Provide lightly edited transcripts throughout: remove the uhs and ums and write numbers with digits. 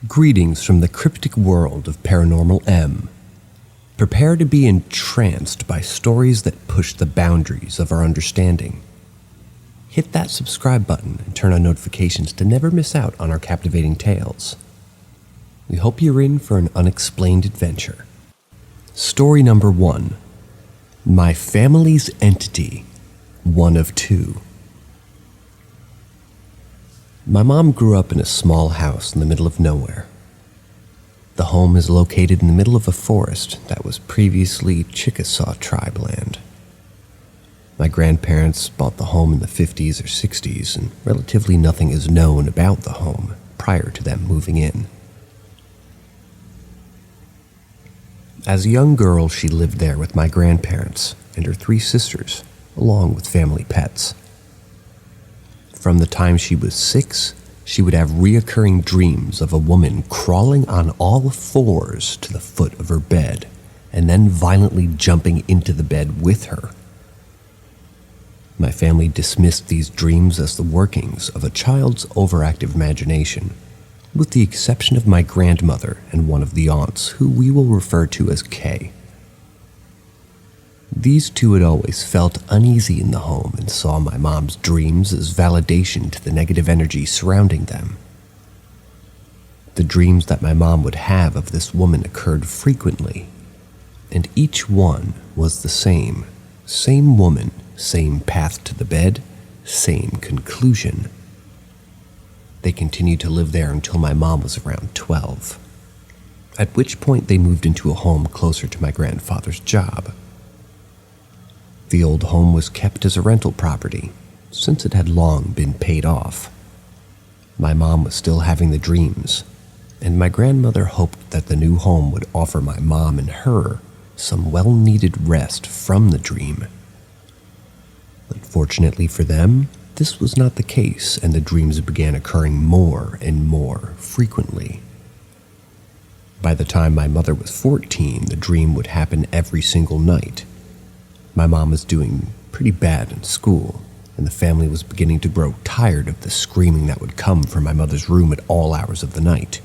Greetings from the cryptic world of Paranormal M. Prepare to be entranced by stories that push the boundaries of our understanding. Hit that subscribe button and turn on notifications to never miss out on our captivating tales. We hope you're in for an unexplained adventure. Story number 1. My Family's Entity, one of two. My mom grew up in a small house in the middle of nowhere. The home is located in the middle of a forest that was previously Chickasaw tribe land. My grandparents bought the home in the 50s or 60s, and relatively nothing is known about the home prior to them moving in. As a young girl, she lived there with my grandparents and her 3 sisters, along with family pets. From the time she was 6, she would have reoccurring dreams of a woman crawling on all fours to the foot of her bed and then violently jumping into the bed with her. My family dismissed these dreams as the workings of a child's overactive imagination, with the exception of my grandmother and one of the aunts, who we will refer to as Kay. These two had always felt uneasy in the home and saw my mom's dreams as validation to the negative energy surrounding them. The dreams that my mom would have of this woman occurred frequently, and each one was the same. Same woman, same path to the bed, same conclusion. They continued to live there until my mom was around 12, at which point they moved into a home closer to my grandfather's job. The old home was kept as a rental property, since it had long been paid off. My mom was still having the dreams, and my grandmother hoped that the new home would offer my mom and her some well-needed rest from the dream. Unfortunately for them, this was not the case, and the dreams began occurring more and more frequently. By the time my mother was 14, the dream would happen every single night. My mom was doing pretty bad in school, and the family was beginning to grow tired of the screaming that would come from my mother's room at all hours of the night.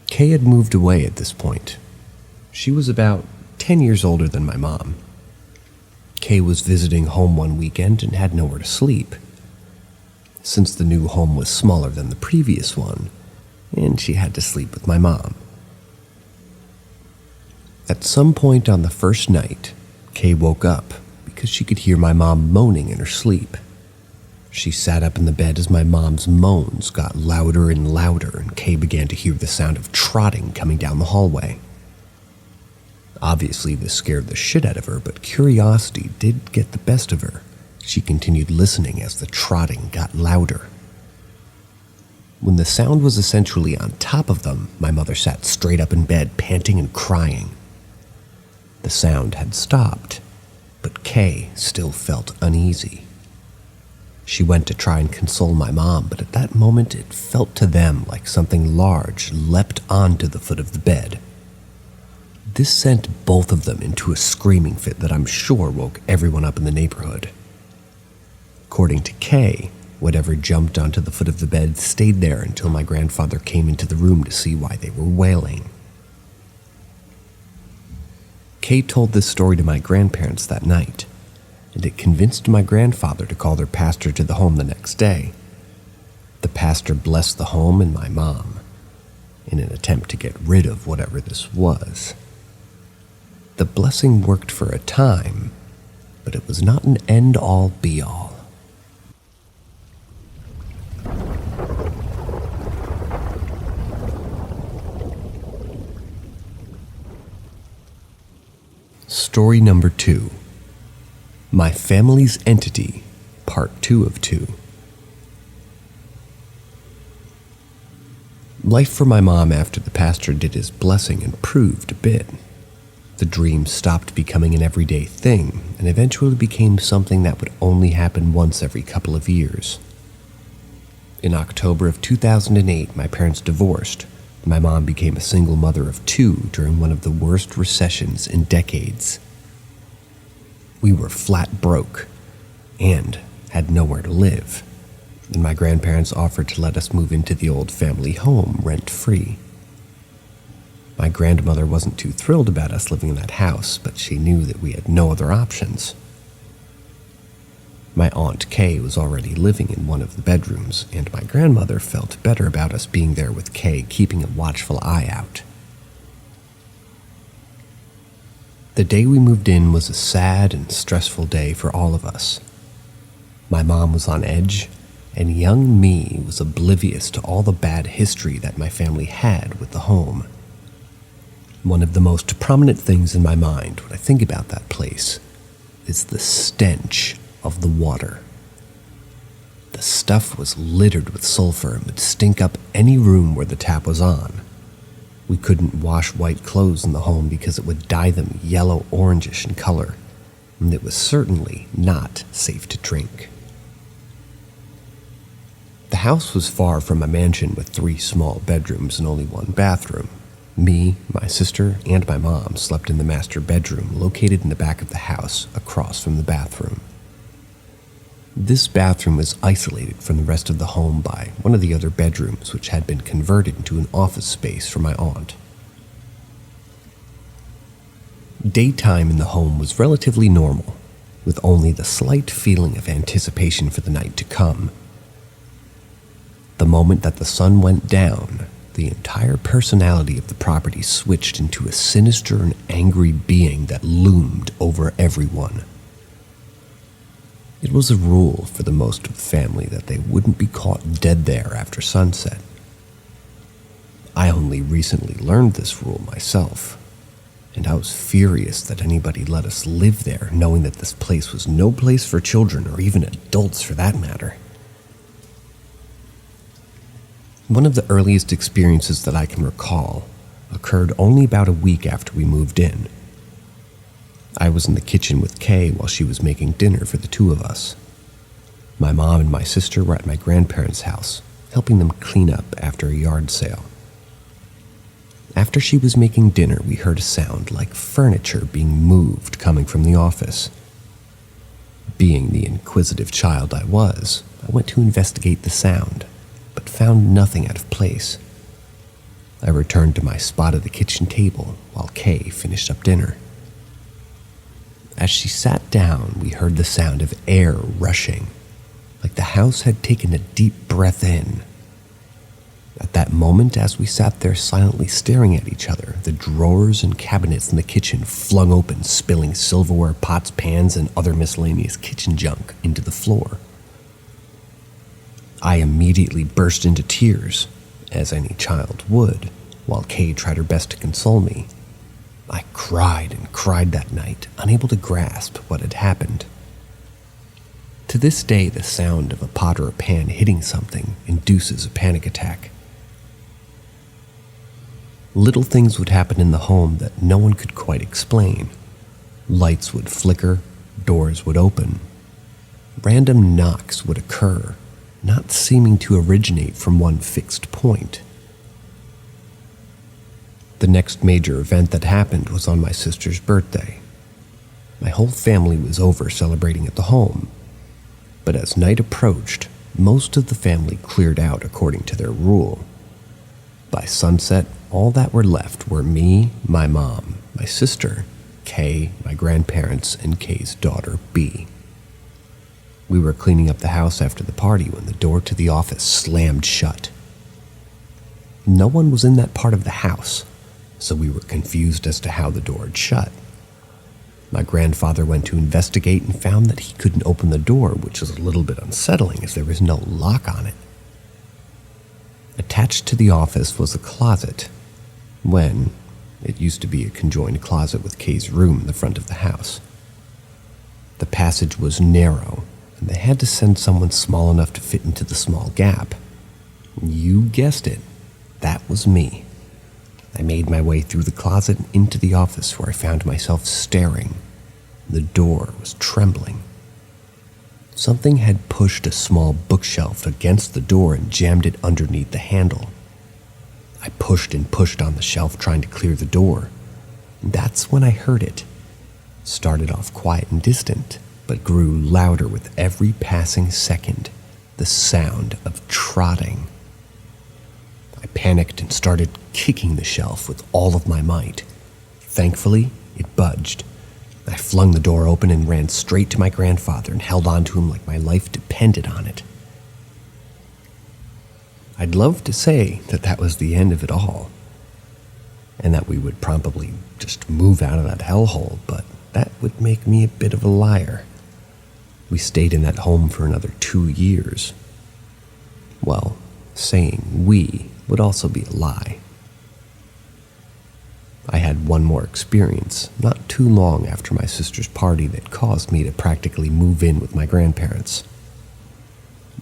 Kay had moved away at this point. She was about 10 years older than my mom. Kay was visiting home one weekend and had nowhere to sleep, since the new home was smaller than the previous one, and she had to sleep with my mom. At some point on the first night, Kay woke up because she could hear my mom moaning in her sleep. She sat up in the bed as my mom's moans got louder and louder, and Kay began to hear the sound of trotting coming down the hallway. Obviously, this scared the shit out of her, but curiosity did get the best of her. She continued listening as the trotting got louder. When the sound was essentially on top of them, my mother sat straight up in bed, panting and crying. The sound had stopped, but Kay still felt uneasy. She went to try and console my mom, but at that moment it felt to them like something large leapt onto the foot of the bed. This sent both of them into a screaming fit that I'm sure woke everyone up in the neighborhood. According to Kay, whatever jumped onto the foot of the bed stayed there until my grandfather came into the room to see why they were wailing. Kay told this story to my grandparents that night, and it convinced my grandfather to call their pastor to the home the next day. The pastor blessed the home and my mom in an attempt to get rid of whatever this was. The blessing worked for a time, but it was not an end-all be-all. Story number 2. My Family's Entity, Part 2 of 2. Life for my mom after the pastor did his blessing improved a bit. The dream stopped becoming an everyday thing and eventually became something that would only happen once every couple of years. In October of 2008, my parents divorced. My mom became a single mother of 2 during one of the worst recessions in decades. We were flat broke and had nowhere to live. and my grandparents offered to let us move into the old family home rent-free. My grandmother wasn't too thrilled about us living in that house, but she knew that we had no other options. My Aunt Kay was already living in one of the bedrooms, and my grandmother felt better about us being there with Kay keeping a watchful eye out. The day we moved in was a sad and stressful day for all of us. My mom was on edge, and young me was oblivious to all the bad history that my family had with the home. One of the most prominent things in my mind when I think about that place is the stench of the water. The stuff was littered with sulfur and would stink up any room where the tap was on. We couldn't wash white clothes in the home because it would dye them yellow-orangish in color, and it was certainly not safe to drink. The house was far from a mansion with 3 small bedrooms and only 1 bathroom. Me, my sister, and my mom slept in the master bedroom located in the back of the house across from the bathroom. This bathroom was isolated from the rest of the home by one of the other bedrooms, which had been converted into an office space for my aunt. Daytime in the home was relatively normal, with only the slight feeling of anticipation for the night to come. The moment that the sun went down, the entire personality of the property switched into a sinister and angry being that loomed over everyone. It was a rule for the most of the family that they wouldn't be caught dead there after sunset. I only recently learned this rule myself, and I was furious that anybody let us live there, knowing that this place was no place for children or even adults for that matter. One of the earliest experiences that I can recall occurred only about a week after we moved in. I was in the kitchen with Kay while she was making dinner for the 2 of us. My mom and my sister were at my grandparents' house, helping them clean up after a yard sale. After she was making dinner, we heard a sound like furniture being moved coming from the office. Being the inquisitive child I was, I went to investigate the sound, but found nothing out of place. I returned to my spot at the kitchen table while Kay finished up dinner. As she sat down, we heard the sound of air rushing, like the house had taken a deep breath in. At that moment, as we sat there silently staring at each other, the drawers and cabinets in the kitchen flung open, spilling silverware, pots, pans, and other miscellaneous kitchen junk into the floor. I immediately burst into tears, as any child would, while Kay tried her best to console me. I cried and cried that night, unable to grasp what had happened. To this day, the sound of a pot or a pan hitting something induces a panic attack. Little things would happen in the home that no one could quite explain. Lights would flicker, doors would open. Random knocks would occur, not seeming to originate from one fixed point. The next major event that happened was on my sister's birthday. My whole family was over celebrating at the home, but as night approached, most of the family cleared out according to their rule. By sunset, all that were left were me, my mom, my sister, Kay, my grandparents, and Kay's daughter, B. We were cleaning up the house after the party when the door to the office slammed shut. No one was in that part of the house, so we were confused as to how the door had shut. My grandfather went to investigate and found that he couldn't open the door, which was a little bit unsettling as there was no lock on it. Attached to the office was a closet, when it used to be a conjoined closet with Kay's room in the front of the house. The passage was narrow, and they had to send someone small enough to fit into the small gap. You guessed it, that was me. I made my way through the closet and into the office, where I found myself staring. The door was trembling. Something had pushed a small bookshelf against the door and jammed it underneath the handle. I pushed and pushed on the shelf, trying to clear the door. And that's when I heard it. Started off quiet and distant, but grew louder with every passing second. the sound of trotting. I panicked and started kicking the shelf with all of my might. Thankfully, it budged. I flung the door open and ran straight to my grandfather and held on to him like my life depended on it. I'd love to say that that was the end of it all, and that we would probably just move out of that hellhole, but that would make me a bit of a liar. We stayed in that home for another 2 years. Well, saying we would also be a lie. I had one more experience not too long after my sister's party that caused me to practically move in with my grandparents.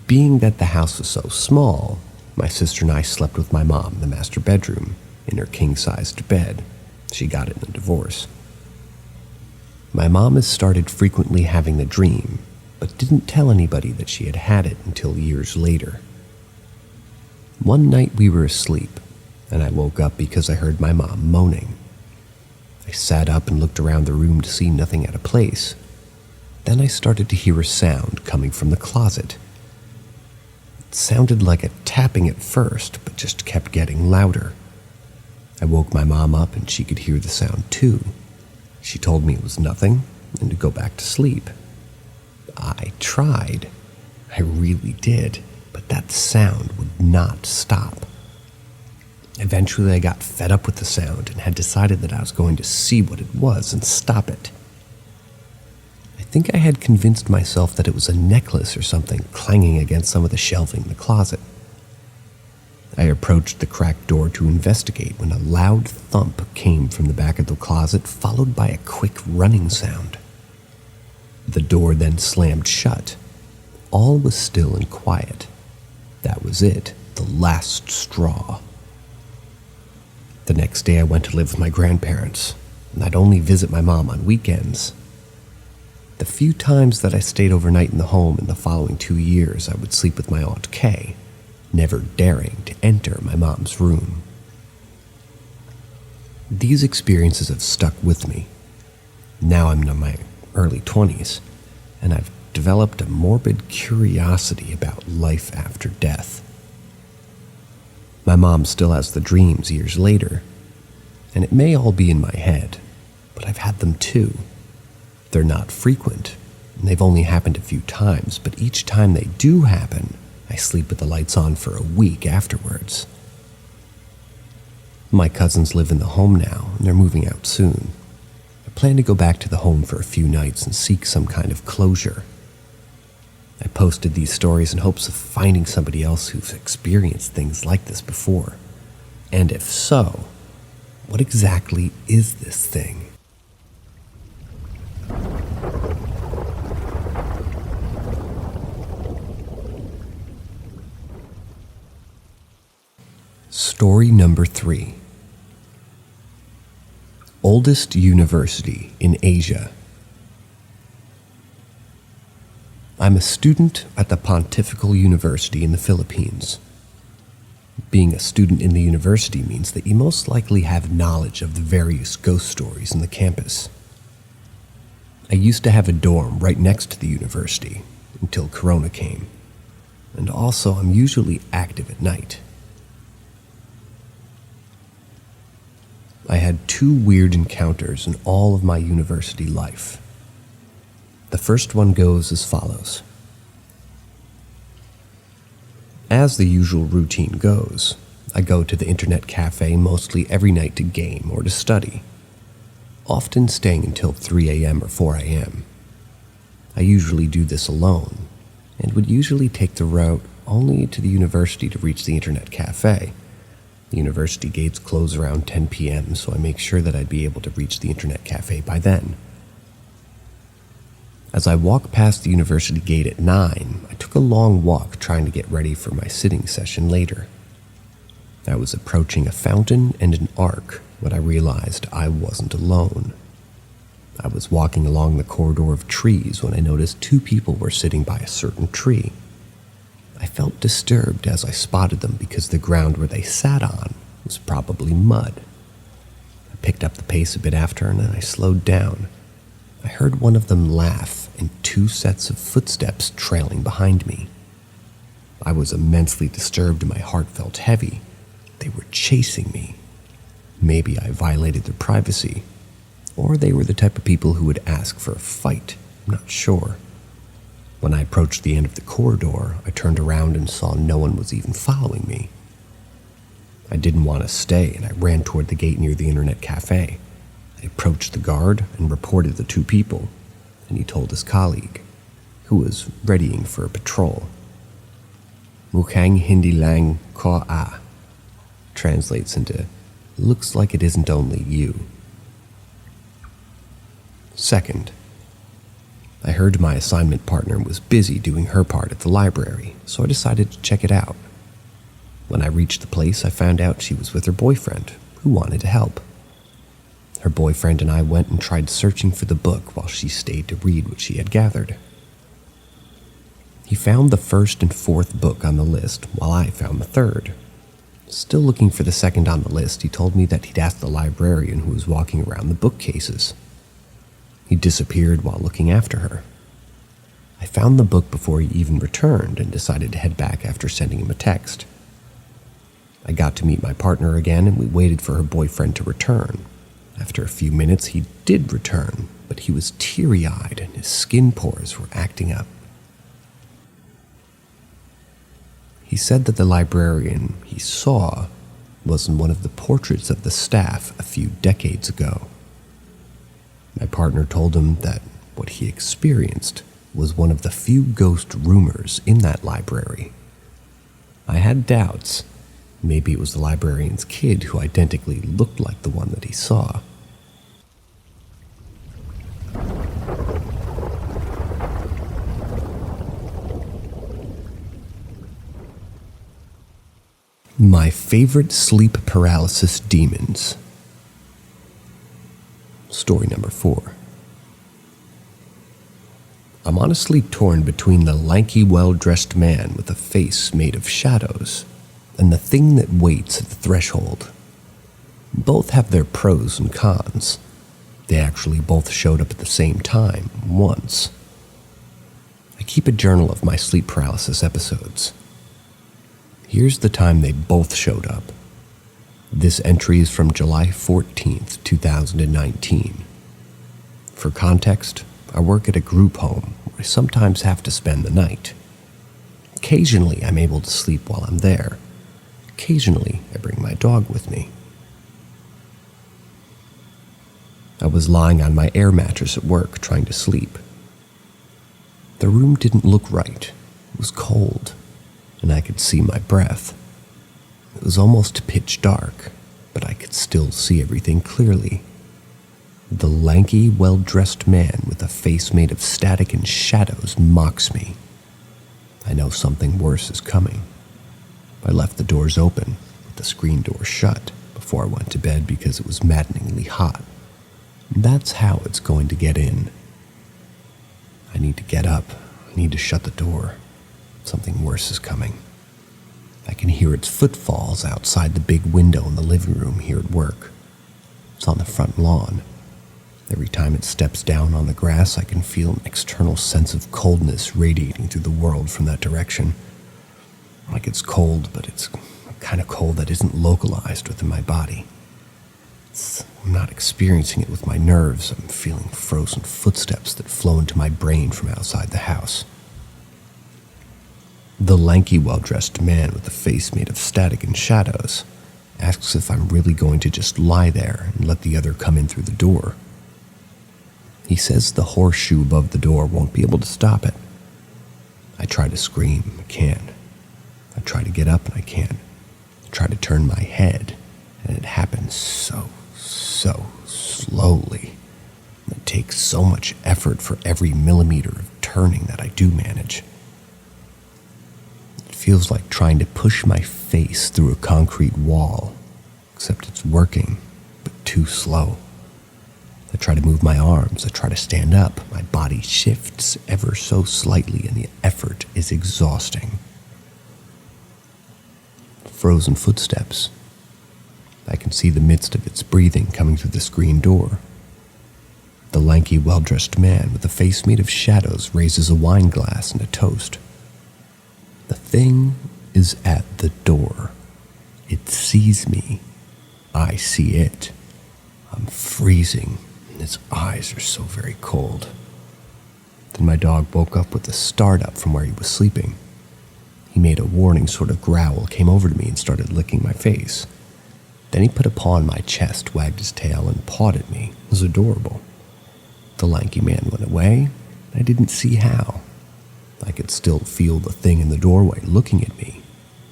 Being that the house was so small, my sister and I slept with my mom in the master bedroom, in her king-sized bed. She got it in a divorce. My mom has started frequently having the dream, but didn't tell anybody that she had had it until years later. One night we were asleep, and I woke up because I heard my mom moaning. I sat up and looked around the room to see nothing out of place. Then I started to hear a sound coming from the closet. It sounded like a tapping at first, but just kept getting louder. I woke my mom up and she could hear the sound too. She told me it was nothing and to go back to sleep. I tried. I really did, but that sound would not stop. Eventually I got fed up with the sound and had decided that I was going to see what it was and stop it. I think I had convinced myself that it was a necklace or something clanging against some of the shelving in the closet. I approached the cracked door to investigate when a loud thump came from the back of the closet, followed by a quick running sound. The door then slammed shut. All was still and quiet. That was it, the last straw. The next day I went to live with my grandparents, and I'd only visit my mom on weekends. The few times that I stayed overnight in the home in the following 2 years, I would sleep with my Aunt Kay, never daring to enter my mom's room. These experiences have stuck with me. Now I'm in my early 20s, and I've developed a morbid curiosity about life after death. My mom still has the dreams years later, and it may all be in my head, but I've had them too. They're not frequent, and they've only happened a few times, but each time they do happen, I sleep with the lights on for a week afterwards. My cousins live in the home now, and they're moving out soon. I plan to go back to the home for a few nights and seek some kind of closure. I posted these stories in hopes of finding somebody else who's experienced things like this before. And if so, what exactly is this thing? Story number 3. Oldest university in Asia. I'm a student at the Pontifical University in the Philippines. Being a student in the university means that you most likely have knowledge of the various ghost stories in the campus. I used to have a dorm right next to the university until Corona came, and also I'm usually active at night. I had 2 weird encounters in all of my university life. The first one goes as follows. As the usual routine goes, I go to the internet cafe mostly every night to game or to study, often staying until 3 a.m. or 4 a.m. I usually do this alone, and would usually take the route only to the university to reach the internet cafe. The university gates close around 10 p.m., so I make sure that I'd be able to reach the internet cafe by then. As I walked past the university gate at 9, I took a long walk trying to get ready for my sitting session later. I was approaching a fountain and an ark when I realized I wasn't alone. I was walking along the corridor of trees when I noticed 2 people were sitting by a certain tree. I felt disturbed as I spotted them because the ground where they sat on was probably mud. I picked up the pace a bit after and then I slowed down. I heard one of them laugh and 2 sets of footsteps trailing behind me. I was immensely disturbed and my heart felt heavy. They were chasing me. Maybe I violated their privacy, or they were the type of people who would ask for a fight. I'm not sure. When I approached the end of the corridor, I turned around and saw no one was even following me. I didn't want to stay, and I ran toward the gate near the internet cafe. I approached the guard and reported the two people, and he told his colleague, who was readying for a patrol. Mukhang Hindi Lang Ko A translates into, looks like it isn't only you. Second, I heard my assignment partner was busy doing her part at the library, so I decided to check it out. When I reached the place, I found out she was with her boyfriend, who wanted to help. Her boyfriend and I went and tried searching for the book while she stayed to read what she had gathered. He found the first and fourth book on the list, while I found the third. Still looking for the second on the list, he told me that he'd asked the librarian who was walking around the bookcases. He disappeared while looking after her. I found the book before he even returned and decided to head back after sending him a text. I got to meet my partner again and we waited for her boyfriend to return. After a few minutes, he did return, but he was teary-eyed and his skin pores were acting up. He said that the librarian he saw was in one of the portraits of the staff a few decades ago. My partner told him that what he experienced was one of the few ghost rumors in that library. I had doubts. Maybe it was the librarian's kid who identically looked like the one that he saw. My favorite sleep paralysis demons. Story number 4. I'm honestly torn between the lanky, well-dressed man with a face made of shadows and the thing that waits at the threshold. Both have their pros and cons. They actually both showed up at the same time, once. I keep a journal of my sleep paralysis episodes. Here's the time they both showed up. This entry is from July 14th, 2019. For context, I work at a group home where I sometimes have to spend the night. Occasionally, I'm able to sleep while I'm there. Occasionally, I bring my dog with me. I was lying on my air mattress at work trying to sleep. The room didn't look right. It was cold, and I could see my breath. It was almost pitch dark, but I could still see everything clearly. The lanky, well-dressed man with a face made of static and shadows mocks me. I know something worse is coming. I left the doors open, with the screen door shut, before I went to bed because it was maddeningly hot. That's how it's going to get in. I need to get up. I need to shut the door. Something worse is coming. I can hear its footfalls outside the big window in the living room here at work. It's on the front lawn. Every time it steps down on the grass, I can feel an external sense of coldness radiating through the world from that direction. Like it's cold, but it's a kind of cold that isn't localized within my body. I'm not experiencing it with my nerves. I'm feeling frozen footsteps that flow into my brain from outside the house. The lanky, well-dressed man with a face made of static and shadows asks if I'm really going to just lie there and let the other come in through the door. He says the horseshoe above the door won't be able to stop it. I try to scream, I can't. I try to get up and I can't. I try to turn my head, and it happens so slowly. It takes so much effort for every millimeter of turning that I do manage. It feels like trying to push my face through a concrete wall, except it's working, but too slow. I try to move my arms, I try to stand up. My body shifts ever so slightly, and the effort is exhausting. Frozen footsteps. I can see the midst of its breathing coming through the screen door. The lanky, well-dressed man with a face made of shadows raises a wine glass and a toast. The thing is at the door. It sees me. I see it. I'm freezing, and its eyes are so very cold. Then my dog woke up with a start up from where he was sleeping. He made a warning sort of growl, came over to me and started licking my face. Then he put a paw on my chest, wagged his tail, and pawed at me. It was adorable. The lanky man went away, and I didn't see how. I could still feel the thing in the doorway looking at me,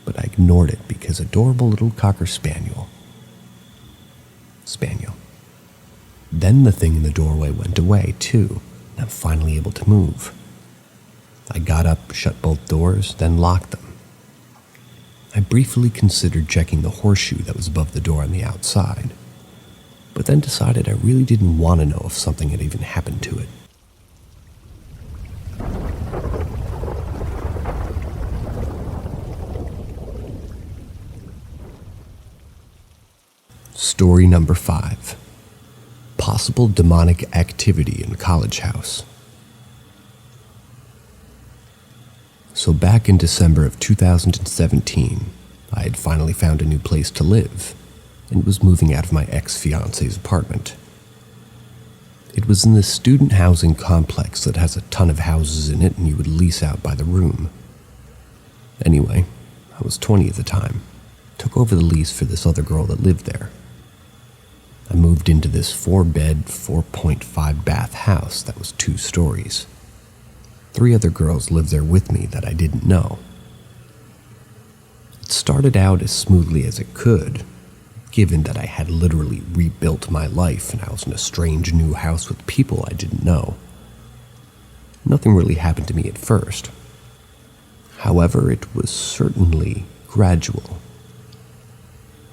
but I ignored it because adorable little cocker spaniel. Then the thing in the doorway went away, too, and I'm finally able to move. I got up, shut both doors, then locked them. I briefly considered checking the horseshoe that was above the door on the outside, but then decided I really didn't want to know if something had even happened to it. Story number 5. Possible demonic activity in college house. So back in December of 2017, I had finally found a new place to live and was moving out of my ex-fiance's apartment. It was in this student housing complex that has a ton of houses in it and you would lease out by the room. Anyway, I was 20 at the time, took over the lease for this other girl that lived there. I moved into this 4-bed, 4.5 bath house that was 2 stories. 3 other girls lived there with me that I didn't know. It started out as smoothly as it could, given that I had literally rebuilt my life and I was in a strange new house with people I didn't know. Nothing really happened to me at first. However, it was certainly gradual.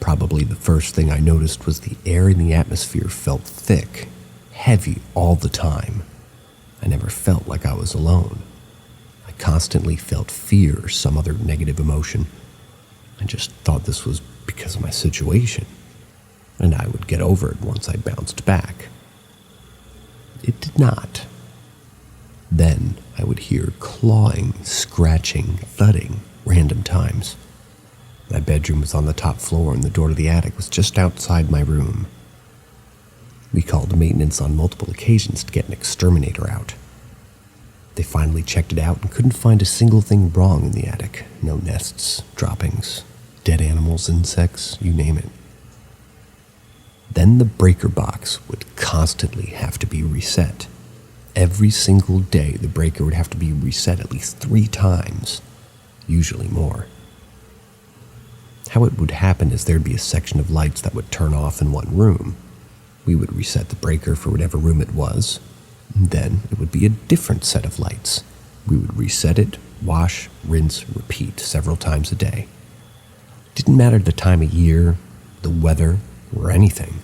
Probably the first thing I noticed was the air in the atmosphere felt thick, heavy all the time. I never felt like I was alone. I constantly felt fear or some other negative emotion. I just thought this was because of my situation, and I would get over it once I bounced back. It did not. Then I would hear clawing, scratching, thudding, random times. My bedroom was on the top floor and the door to the attic was just outside my room. We called maintenance on multiple occasions to get an exterminator out. They finally checked it out and couldn't find a single thing wrong in the attic. No nests, droppings, dead animals, insects, you name it. Then the breaker box would constantly have to be reset. Every single day the breaker would have to be reset at least 3 times, usually more. How it would happen is there'd be a section of lights that would turn off in one room. We would reset the breaker for whatever room it was, and then it would be a different set of lights. We would reset it, wash, rinse, repeat several times a day. It didn't matter the time of year, the weather, or anything.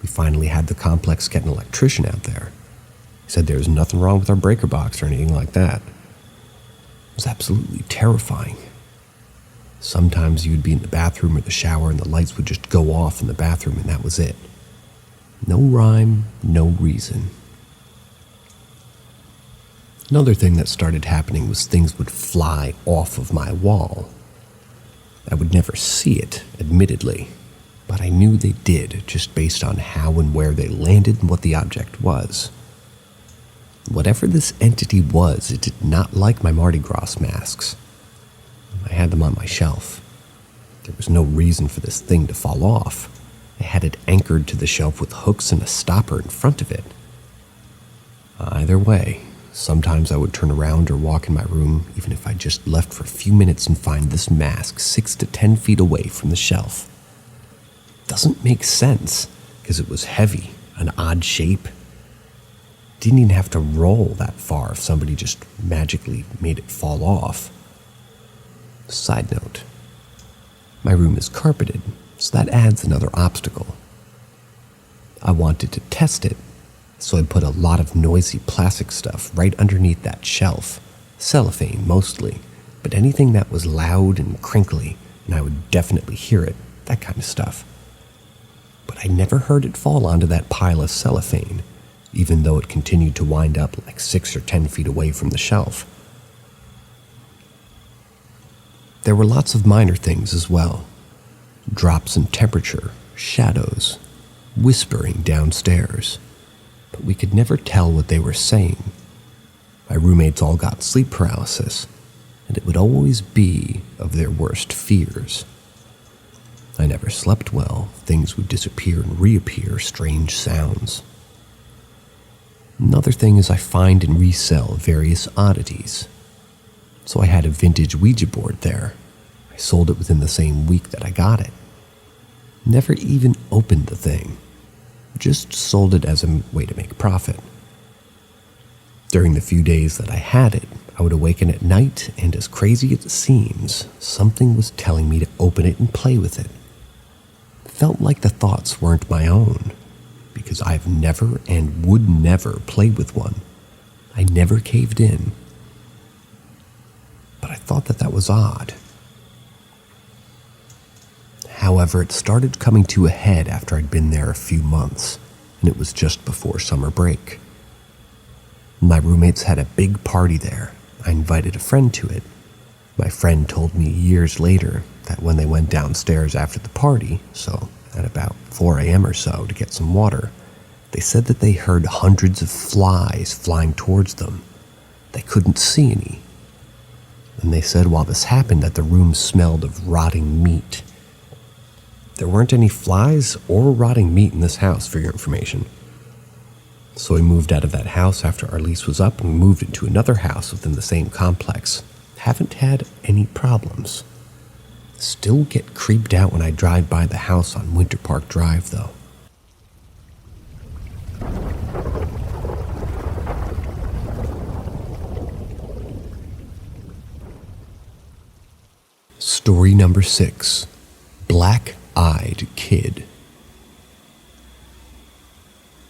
We finally had the complex get an electrician out there. He said there was nothing wrong with our breaker box or anything like that. It was absolutely terrifying. Sometimes you'd be in the bathroom or the shower and the lights would just go off in the bathroom and that was it. No rhyme, no reason. Another thing that started happening was things would fly off of my wall. I would never see it, admittedly, but I knew they did just based on how and where they landed and what the object was. Whatever this entity was, it did not like my Mardi Gras masks. I had them on my shelf. There was no reason for this thing to fall off. I had it anchored to the shelf with hooks and a stopper in front of it. Either way, sometimes I would turn around or walk in my room, even if I just left for a few minutes and find this mask 6 to 10 feet away from the shelf. Doesn't make sense, because it was heavy, an odd shape. Didn't even have to roll that far if somebody just magically made it fall off. Side note, my room is carpeted, so that adds another obstacle. I wanted to test it, so I put a lot of noisy plastic stuff right underneath that shelf, cellophane mostly, but anything that was loud and crinkly, and I would definitely hear it, that kind of stuff. But I never heard it fall onto that pile of cellophane, even though it continued to wind up like 6 or 10 feet away from the shelf. There were lots of minor things as well. Drops in temperature, shadows, whispering downstairs. But we could never tell what they were saying. My roommates all got sleep paralysis, and it would always be of their worst fears. I never slept well. Things would disappear and reappear, strange sounds. Another thing is I find and resell various oddities. So I had a vintage Ouija board there. I sold it within the same week that I got it. Never even opened the thing. Just sold it as a way to make a profit. During the few days that I had it, I would awaken at night, and as crazy as it seems, something was telling me to open it and play with it. It felt like the thoughts weren't my own, because I've never and would never play with one. I never caved in. But I thought that was odd. However, it started coming to a head after I'd been there a few months, and it was just before summer break. My roommates had a big party there. I invited a friend to it. My friend told me years later that when they went downstairs after the party, so at about 4 a.m. or so to get some water, they said that they heard hundreds of flies flying towards them. They couldn't see any. And they said while this happened that the room smelled of rotting meat. There weren't any flies or rotting meat in this house, for your information. So we moved out of that house after our lease was up and we moved into another house within the same complex. Haven't had any problems. Still get creeped out when I drive by the house on Winter Park Drive, though. Story number 6. Black-Eyed Kid.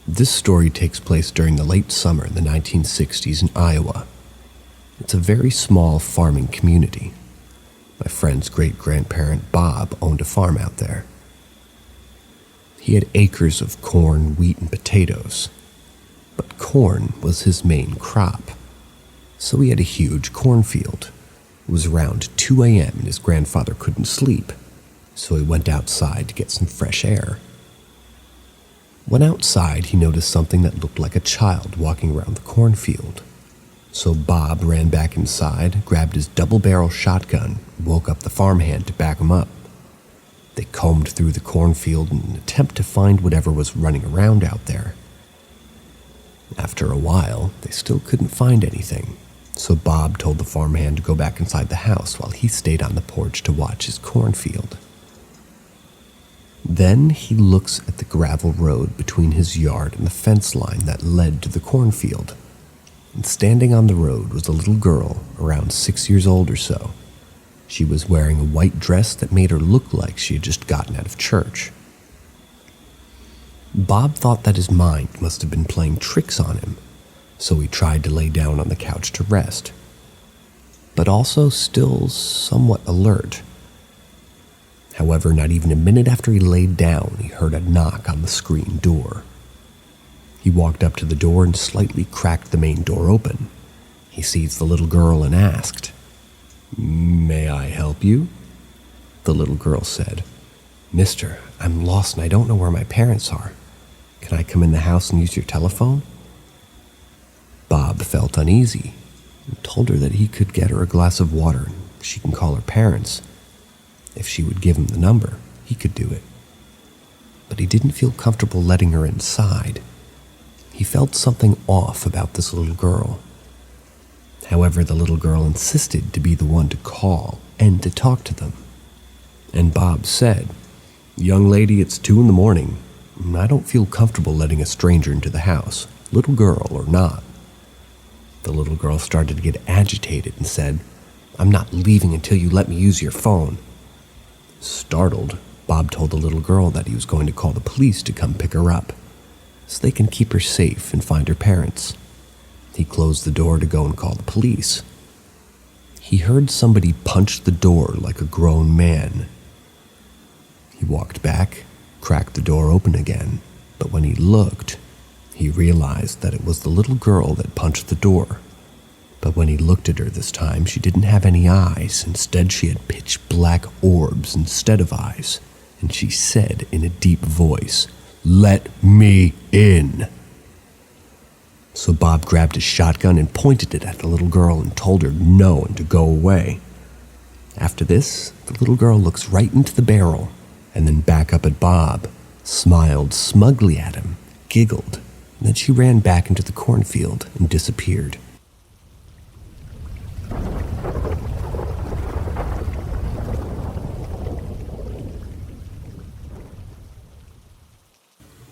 This story takes place during the late summer in the 1960s in Iowa. It's a very small farming community. My friend's great-grandparent Bob owned a farm out there. He had acres of corn, wheat, and potatoes. But corn was his main crop. So he had a huge cornfield. It was around 2 a.m. and his grandfather couldn't sleep, so he went outside to get some fresh air. When outside, he noticed something that looked like a child walking around the cornfield. So Bob ran back inside, grabbed his double-barrel shotgun, and woke up the farmhand to back him up. They combed through the cornfield in an attempt to find whatever was running around out there. After a while, they still couldn't find anything, so Bob told the farmhand to go back inside the house while he stayed on the porch to watch his cornfield. Then he looks at the gravel road between his yard and the fence line that led to the cornfield. And standing on the road was a little girl around 6 years old or so. She was wearing a white dress that made her look like she had just gotten out of church. Bob thought that his mind must have been playing tricks on him, so he tried to lay down on the couch to rest, but also still somewhat alert. However, not even a minute after he laid down, he heard a knock on the screen door. He walked up to the door and slightly cracked the main door open. He sees the little girl and asked, "May I help you?" The little girl said, "Mister, I'm lost and I don't know where my parents are. Can I come in the house and use your telephone?" Bob felt uneasy and told her that he could get her a glass of water and she can call her parents. If she would give him the number, he could do it. But he didn't feel comfortable letting her inside. He felt something off about this little girl. However, the little girl insisted to be the one to call and to talk to them. And Bob said, "Young lady, it's 2 a.m. I don't feel comfortable letting a stranger into the house, little girl or not." The little girl started to get agitated and said, "I'm not leaving until you let me use your phone." Startled, Bob told the little girl that he was going to call the police to come pick her up, so they can keep her safe and find her parents. He closed the door to go and call the police. He heard somebody punch the door like a grown man. He walked back, cracked the door open again, but when he looked, he realized that it was the little girl that punched the door, But when he looked at her this time, she didn't have any eyes. Instead, she had pitch black orbs instead of eyes. And she said in a deep voice, "Let me in." So Bob grabbed his shotgun and pointed it at the little girl and told her no and to go away. After this, the little girl looks right into the barrel and then back up at Bob, smiled smugly at him, giggled, and then she ran back into the cornfield and disappeared.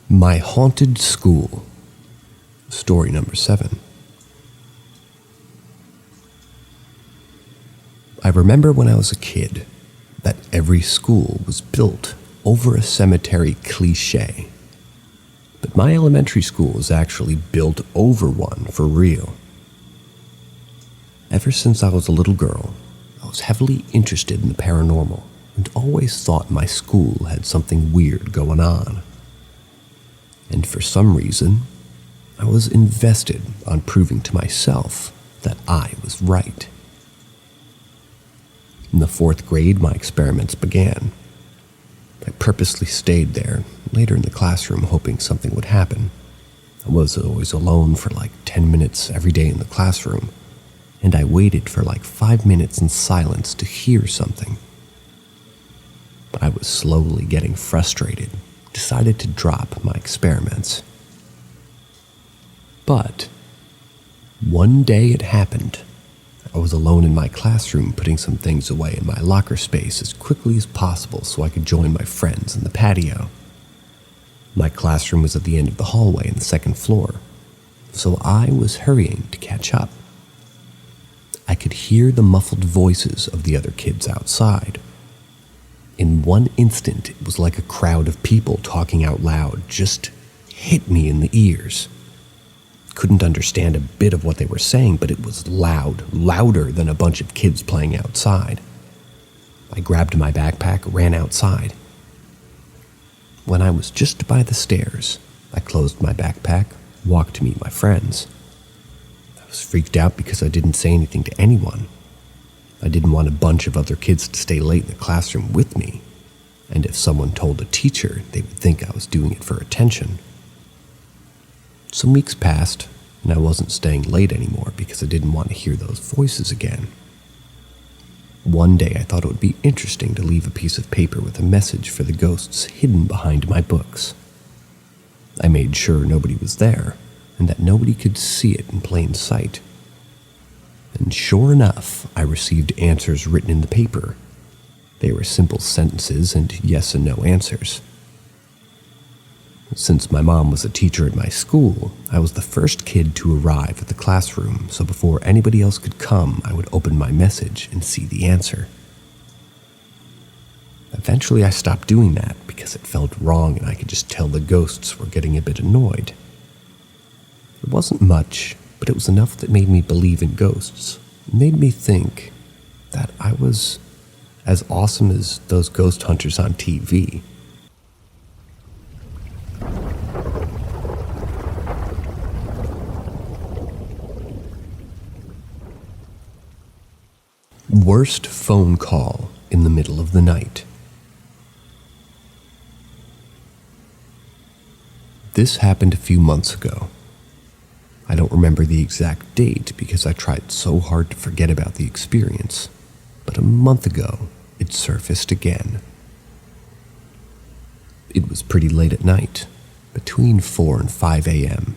My Haunted School. Story number 7. I remember when I was a kid that every school was built over a cemetery cliché. But my elementary school was actually built over one for real. Ever since I was a little girl, I was heavily interested in the paranormal and always thought my school had something weird going on. And for some reason, I was invested on proving to myself that I was right. In the 4th grade, my experiments began. I purposely stayed there, later in the classroom, hoping something would happen. I was always alone for like 10 minutes every day in the classroom, and I waited for like 5 minutes in silence to hear something. But I was slowly getting frustrated, decided to drop my experiments. But one day it happened. I was alone in my classroom putting some things away in my locker space as quickly as possible so I could join my friends in the patio. My classroom was at the end of the hallway on the 2nd floor, so I was hurrying to catch up. I could hear the muffled voices of the other kids outside. In one instant, it was like a crowd of people talking out loud just hit me in the ears. Couldn't understand a bit of what they were saying, but it was loud, louder than a bunch of kids playing outside. I grabbed my backpack, ran outside. When I was just by the stairs, I closed my backpack, walked to meet my friends. I was freaked out because I didn't say anything to anyone. I didn't want a bunch of other kids to stay late in the classroom with me, and if someone told a teacher, they would think I was doing it for attention. Some weeks passed, and I wasn't staying late anymore because I didn't want to hear those voices again. One day I thought it would be interesting to leave a piece of paper with a message for the ghosts hidden behind my books. I made sure nobody was there, and that nobody could see it in plain sight. And sure enough, I received answers written in the paper. They were simple sentences and yes and no answers. Since my mom was a teacher at my school, I was the first kid to arrive at the classroom, so before anybody else could come, I would open my message and see the answer. Eventually, I stopped doing that because it felt wrong and I could just tell the ghosts were getting a bit annoyed. It wasn't much, but it was enough that made me believe in ghosts. It made me think that I was as awesome as those ghost hunters on TV. Worst phone call in the middle of the night. This happened a few months ago. I don't remember the exact date because I tried so hard to forget about the experience, but a month ago it surfaced again. It was pretty late at night, between 4 and 5 a.m.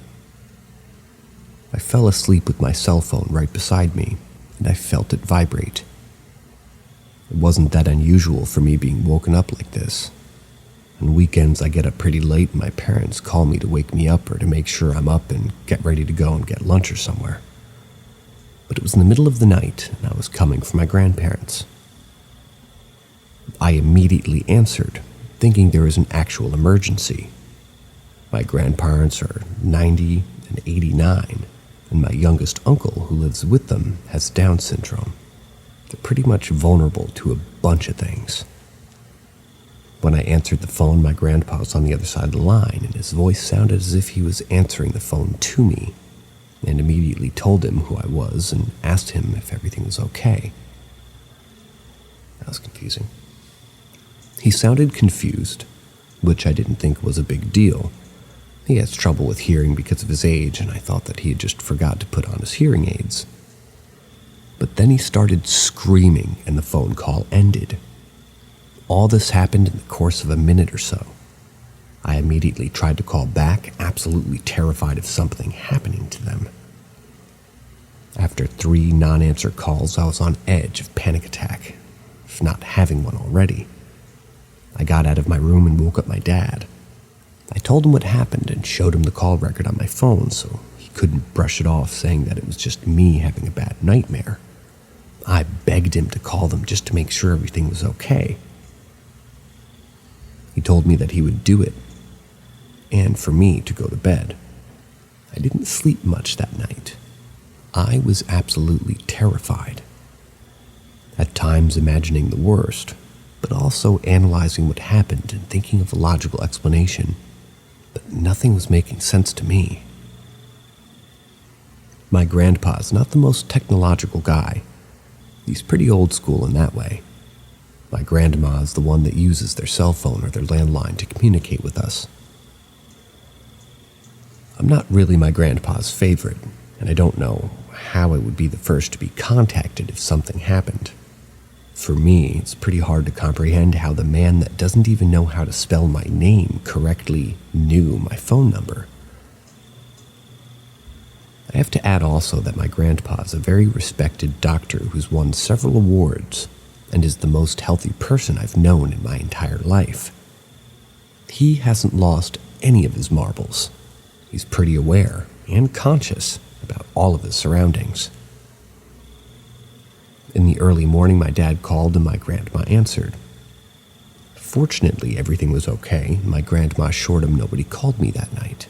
I fell asleep with my cell phone right beside me, and I felt it vibrate. It wasn't that unusual for me being woken up like this. On weekends, I get up pretty late and my parents call me to wake me up or to make sure I'm up and get ready to go and get lunch or somewhere. But it was in the middle of the night and I was coming from my grandparents. I immediately answered, thinking there was an actual emergency. My grandparents are 90 and 89, and my youngest uncle, who lives with them, has Down syndrome. They're pretty much vulnerable to a bunch of things. When I answered the phone, my grandpa was on the other side of the line, and his voice sounded as if he was answering the phone to me. and immediately told him who I was and asked him if everything was okay. That was confusing. He sounded confused, which I didn't think was a big deal. He has trouble with hearing because of his age, and I thought that he had just forgot to put on his hearing aids. But then he started screaming and the phone call ended. All this happened in the course of a minute or so. I immediately tried to call back, absolutely terrified of something happening to them. After 3 non-answer calls, I was on edge of panic attack, if not having one already. I got out of my room and woke up my dad. I told him what happened and showed him the call record on my phone so he couldn't brush it off, saying that it was just me having a bad nightmare. I begged him to call them just to make sure everything was okay. He told me that he would do it, and for me to go to bed. I didn't sleep much that night. I was absolutely terrified. At times imagining the worst, but also analyzing what happened and thinking of a logical explanation. But nothing was making sense to me. My grandpa's not the most technological guy. He's pretty old school in that way. My grandma is the one that uses their cell phone or their landline to communicate with us. I'm not really my grandpa's favorite, and I don't know how I would be the first to be contacted if something happened. For me, it's pretty hard to comprehend how the man that doesn't even know how to spell my name correctly knew my phone number. I have to add also that my grandpa is a very respected doctor who's won several awards and is the most healthy person I've known in my entire life. He hasn't lost any of his marbles. He's pretty aware and conscious about all of his surroundings. In the early morning, my dad called and my grandma answered. Fortunately, everything was okay. My grandma assured him nobody called me that night.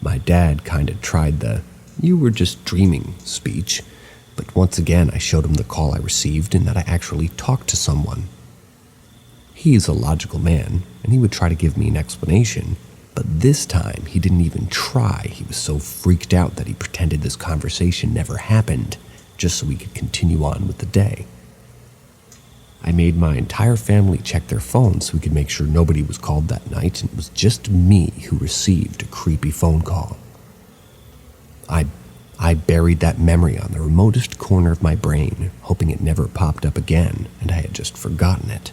My dad kind of tried the, "you were just dreaming" speech, but once again I showed him the call I received and that I actually talked to someone. He is a logical man, and he would try to give me an explanation, but this time he didn't even try. He was so freaked out that he pretended this conversation never happened, just so we could continue on with the day. I made my entire family check their phones so we could make sure nobody was called that night, and it was just me who received a creepy phone call. I buried that memory on the remotest corner of my brain, hoping it never popped up again, and I had just forgotten it.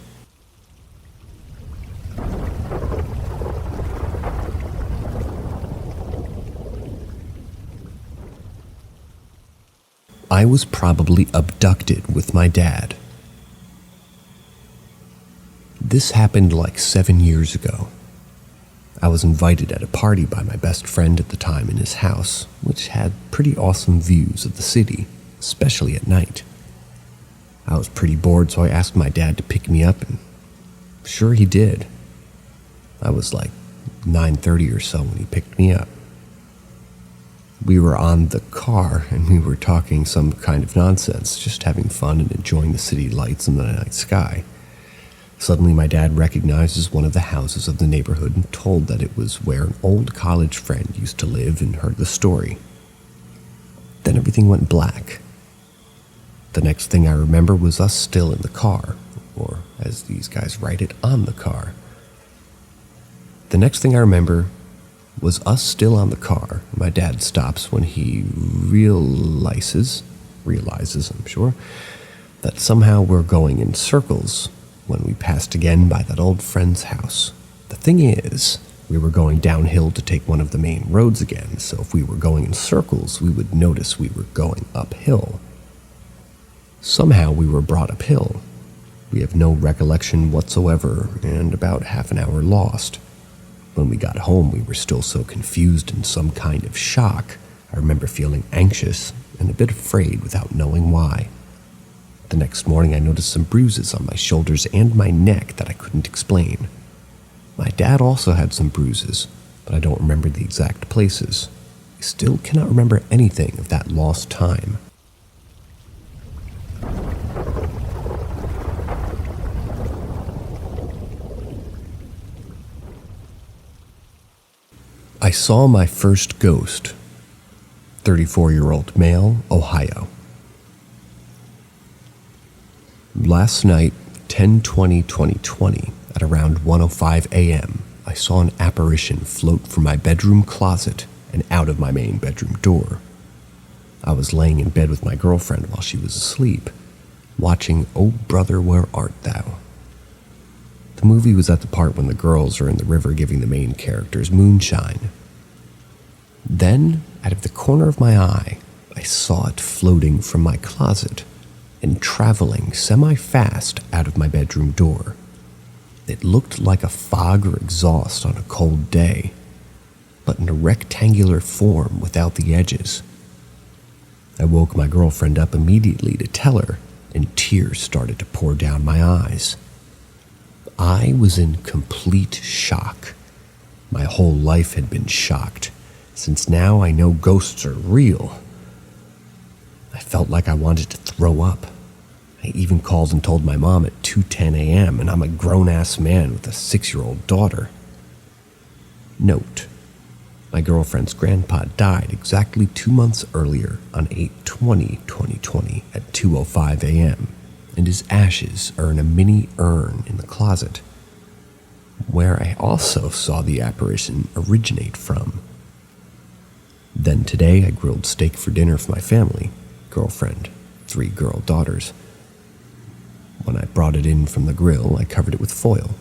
I was probably abducted with my dad. This happened like 7 years ago. I was invited at a party by my best friend at the time in his house, which had pretty awesome views of the city, especially at night. I was pretty bored, so I asked my dad to pick me up, and sure he did. I was like 9:30 or so when he picked me up. We were on the car, and we were talking some kind of nonsense, just having fun and enjoying the city lights and the night sky. Suddenly, my dad recognizes one of the houses of the neighborhood and told that it was where an old college friend used to live, and heard the story. Then everything went black. The next thing I remember was us still in the car, or as these guys write it, on the car. The next thing I remember was us still on the car. My dad stops when he realizes, I'm sure, that somehow we're going in circles when we passed again by that old friend's house. The thing is, we were going downhill to take one of the main roads again, so if we were going in circles, we would notice we were going uphill. Somehow we were brought uphill. We have no recollection whatsoever, and about half an hour lost. When we got home, we were still so confused and some kind of shock. I remember feeling anxious and a bit afraid without knowing why. The next morning, I noticed some bruises on my shoulders and my neck that I couldn't explain. My dad also had some bruises, but I don't remember the exact places. I still cannot remember anything of that lost time. I saw my first ghost. 34-year-old male, Ohio. Last night, 10/20/2020, at around 1:05 a.m., I saw an apparition float from my bedroom closet and out of my main bedroom door. I was laying in bed with my girlfriend while she was asleep, watching Oh Brother, Where Art Thou? The movie was at the part when the girls are in the river giving the main characters moonshine. Then, out of the corner of my eye, I saw it floating from my closet and traveling semi-fast out of my bedroom door. It looked like a fog or exhaust on a cold day, but in a rectangular form without the edges. I woke my girlfriend up immediately to tell her, and tears started to pour down my eyes. I was in complete shock. My whole life had been shocked, since now I know ghosts are real. I felt like I wanted to throw up. I even called and told my mom at 2:10 a.m., and I'm a grown-ass man with a 6-year-old daughter. Note: my girlfriend's grandpa died exactly 2 months earlier on 8/20/2020 at 2:05 a.m., and his ashes are in a mini urn in the closet, where I also saw the apparition originate from. Then today I grilled steak for dinner for my family, girlfriend, 3 girl daughters. When I brought it in from the grill, I covered it with foil.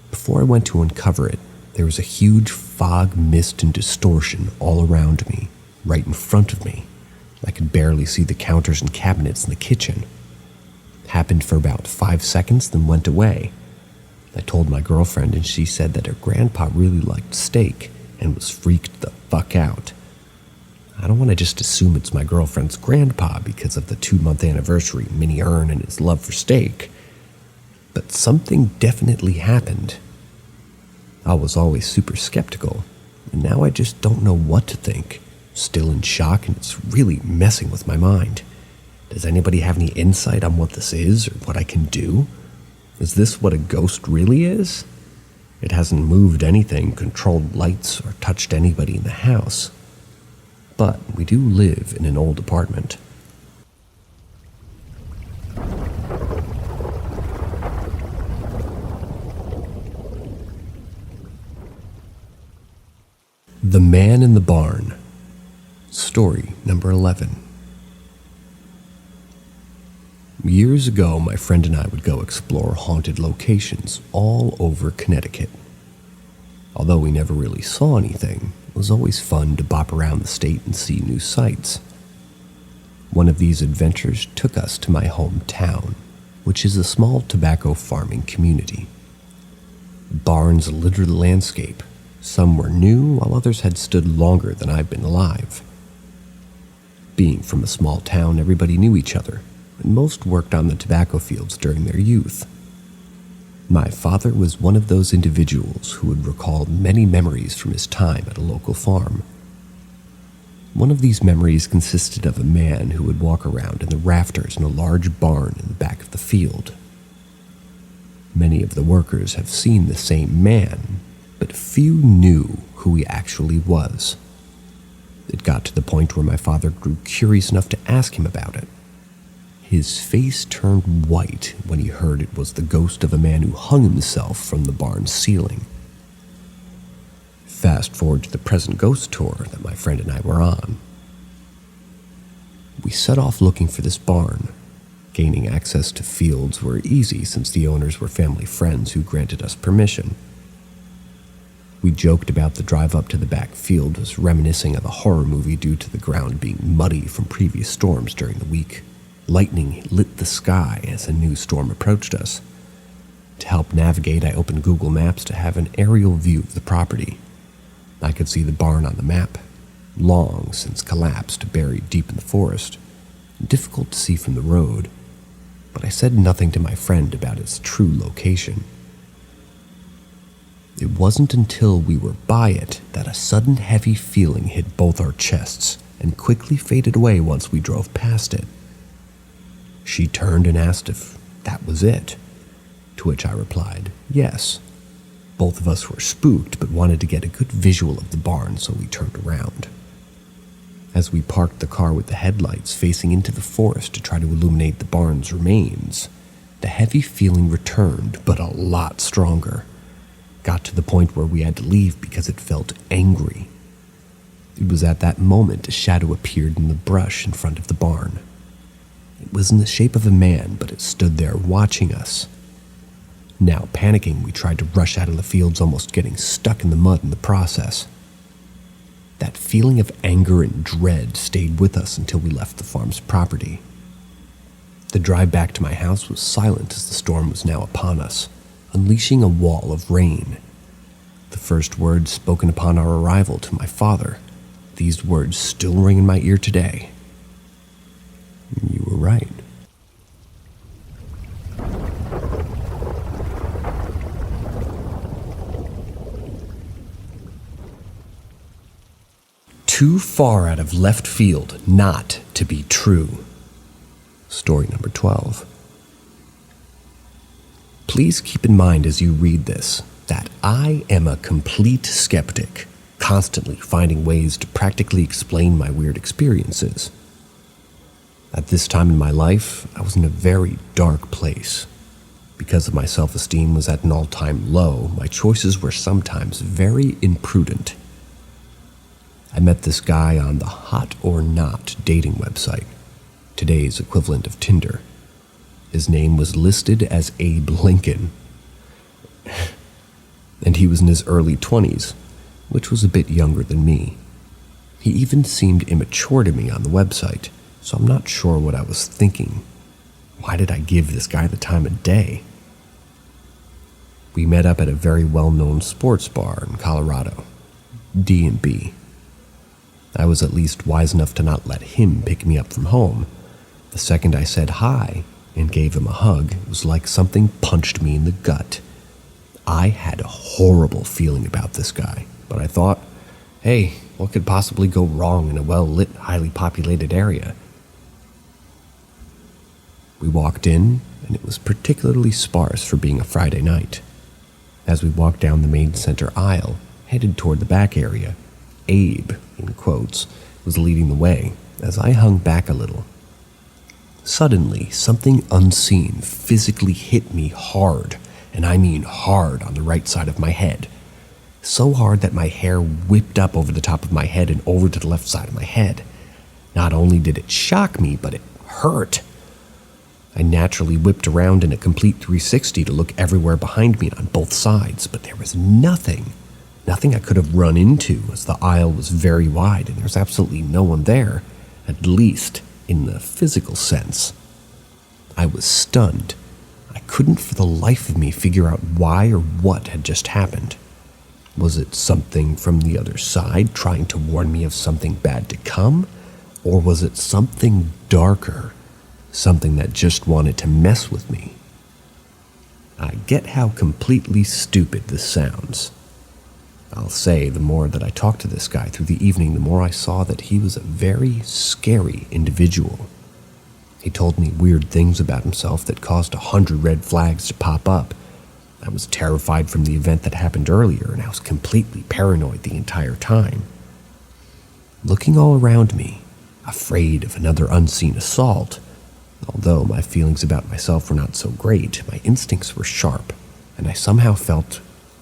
Before I went to uncover it, there was a huge fog, mist, and distortion all around me, right in front of me. I could barely see the counters and cabinets in the kitchen. It happened for about 5 seconds, then went away. I told my girlfriend, and she said that her grandpa really liked steak and was freaked the fuck out. I don't want to just assume it's my girlfriend's grandpa because of the 2-month anniversary mini urn and his love for steak, but something definitely happened. I was always super skeptical, and now I just don't know what to think. Still in shock, and it's really messing with my mind. Does anybody have any insight on what this is or what I can do? Is this what a ghost really is? It hasn't moved anything, controlled lights, or touched anybody in the house. But we do live in an old apartment. The Man in the Barn. Story number 11. Years ago, my friend and I would go explore haunted locations all over Connecticut. Although we never really saw anything, it was always fun to bop around the state and see new sights. One of these adventures took us to my hometown, which is a small tobacco farming community. Barns littered the landscape. Some were new, while others had stood longer than I've been alive. Being from a small town, everybody knew each other, and most worked on the tobacco fields during their youth. My father was one of those individuals who would recall many memories from his time at a local farm. One of these memories consisted of a man who would walk around in the rafters in a large barn in the back of the field. Many of the workers have seen the same man, but few knew who he actually was. It got to the point where my father grew curious enough to ask him about it. His face turned white when he heard it was the ghost of a man who hung himself from the barn's ceiling. Fast forward to the present ghost tour that my friend and I were on. We set off looking for this barn. Gaining access to fields were easy since the owners were family friends who granted us permission. We joked about the drive up to the back field was reminiscing of a horror movie due to the ground being muddy from previous storms during the week. Lightning lit the sky as a new storm approached us. To help navigate, I opened Google Maps to have an aerial view of the property. I could see the barn on the map, long since collapsed, buried deep in the forest, difficult to see from the road, but I said nothing to my friend about its true location. It wasn't until we were by it that a sudden heavy feeling hit both our chests and quickly faded away once we drove past it. She turned and asked if that was it, to which I replied, yes. Both of us were spooked but wanted to get a good visual of the barn, so we turned around. As we parked the car with the headlights facing into the forest to try to illuminate the barn's remains, the heavy feeling returned, but a lot stronger. Got to the point where we had to leave because it felt angry. It was at that moment a shadow appeared in the brush in front of the barn. It was in the shape of a man, but it stood there watching us. Now panicking, we tried to rush out of the fields, almost getting stuck in the mud in the process. That feeling of anger and dread stayed with us until we left the farm's property. The drive back to my house was silent as the storm was now upon us, unleashing a wall of rain. The first words spoken upon our arrival to my father, these words still ring in my ear today. You were right. Too far out of left field not to be true. Story number 12. Please keep in mind as you read this that I am a complete skeptic, constantly finding ways to practically explain my weird experiences. At this time in my life, I was in a very dark place. Because of my self-esteem was at an all-time low, my choices were sometimes very imprudent. I met this guy on the Hot or Not dating website, today's equivalent of Tinder. His name was listed as Abe Lincoln. And he was in his early 20s, which was a bit younger than me. He even seemed immature to me on the website, so I'm not sure what I was thinking. Why did I give this guy the time of day? We met up at a very well-known sports bar in Colorado, D&B. I was at least wise enough to not let him pick me up from home. The second I said hi and gave him a hug, it was like something punched me in the gut. I had a horrible feeling about this guy, but I thought, hey, what could possibly go wrong in a well-lit, highly populated area? We walked in, and it was particularly sparse for being a Friday night. As we walked down the main center aisle, headed toward the back area, Abe, in quotes, was leading the way as I hung back a little. Suddenly, something unseen physically hit me hard, and I mean hard, on the right side of my head. So hard that my hair whipped up over the top of my head and over to the left side of my head. Not only did it shock me, but it hurt. I naturally whipped around in a complete 360 to look everywhere behind me and on both sides, but there was nothing. Nothing I could have run into, as the aisle was very wide and there's absolutely no one there, at least in the physical sense. I was stunned. I couldn't for the life of me figure out why or what had just happened. Was it something from the other side trying to warn me of something bad to come? Or was it something darker, something that just wanted to mess with me? I get how completely stupid this sounds. I'll say the more that I talked to this guy through the evening, the more I saw that he was a very scary individual. He told me weird things about himself that caused 100 red flags to pop up. I was terrified from the event that happened earlier, and I was completely paranoid the entire time. Looking all around me, afraid of another unseen assault, although my feelings about myself were not so great, my instincts were sharp, and I somehow felt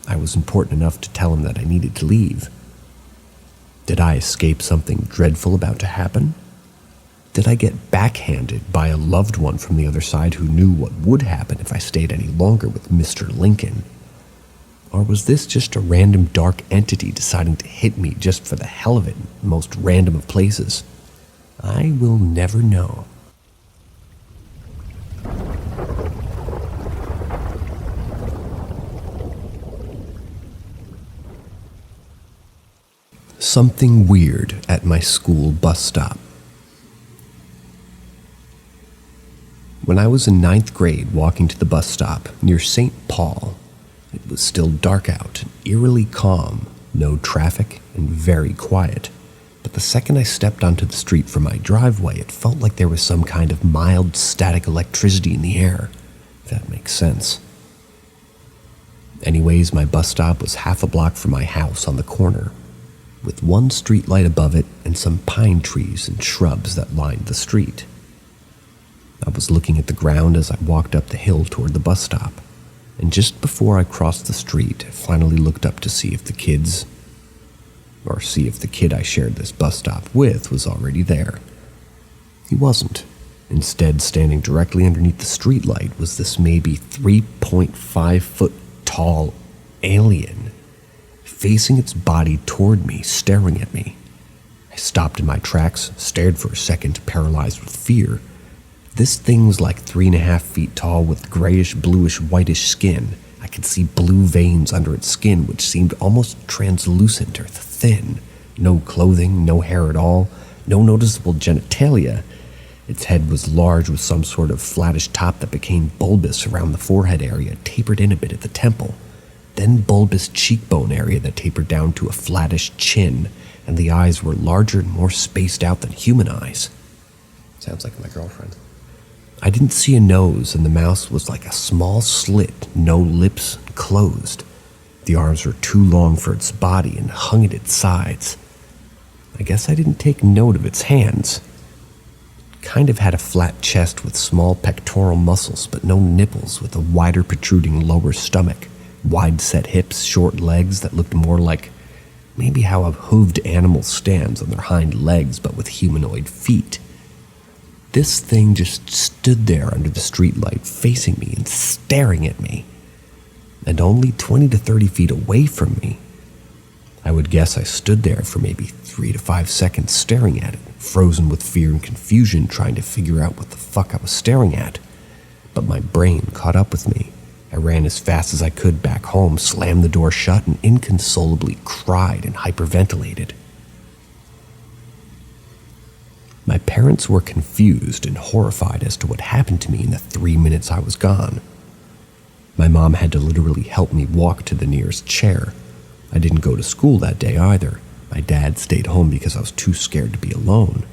I was important enough to tell him that I needed to leave. Did I escape something dreadful about to happen? Did I get backhanded by a loved one from the other side who knew what would happen if I stayed any longer with Mr. Lincoln? Or was this just a random dark entity deciding to hit me just for the hell of it in the most random of places? I will never know. Something weird at my school bus stop. When I was in 9th grade walking to the bus stop near St. Paul, it was still dark out and eerily calm, no traffic, and very quiet. But the second I stepped onto the street from my driveway, it felt like there was some kind of mild static electricity in the air, if that makes sense. Anyways, my bus stop was half a block from my house on the corner. with one street light above it and some pine trees and shrubs that lined the street. I was looking at the ground as I walked up the hill toward the bus stop, and just before I crossed the street, I finally looked up to see if the kid I shared this bus stop with was already there. He wasn't. Instead, standing directly underneath the streetlight was this maybe 3.5 foot tall alien, facing its body toward me, staring at me. I stopped in my tracks, stared for a second, paralyzed with fear. This thing was like 3.5 feet tall with grayish, bluish, whitish skin. I could see blue veins under its skin, which seemed almost translucent or thin. No clothing, no hair at all, no noticeable genitalia. Its head was large with some sort of flattish top that became bulbous around the forehead area, tapered in a bit at the temple. Then bulbous cheekbone area that tapered down to a flattish chin, and the eyes were larger and more spaced out than human eyes. Sounds like my girlfriend. I didn't see a nose, and the mouth was like a small slit, no lips, closed. The arms were too long for its body and hung at its sides. I guess I didn't take note of its hands. It kind of had a flat chest with small pectoral muscles, but no nipples, with a wider protruding lower stomach, wide-set hips, short legs that looked more like maybe how a hooved animal stands on their hind legs, but with humanoid feet. This thing just stood there under the streetlight, facing me and staring at me, and only 20 to 30 feet away from me. I would guess I stood there for maybe 3 to 5 seconds staring at it, frozen with fear and confusion, trying to figure out what the fuck I was staring at. But my brain caught up with me. I ran as fast as I could back home, slammed the door shut, and inconsolably cried and hyperventilated. My parents were confused and horrified as to what happened to me in the 3 minutes I was gone. My mom had to literally help me walk to the nearest chair. I didn't go to school that day either. My dad stayed home because I was too scared to be alone.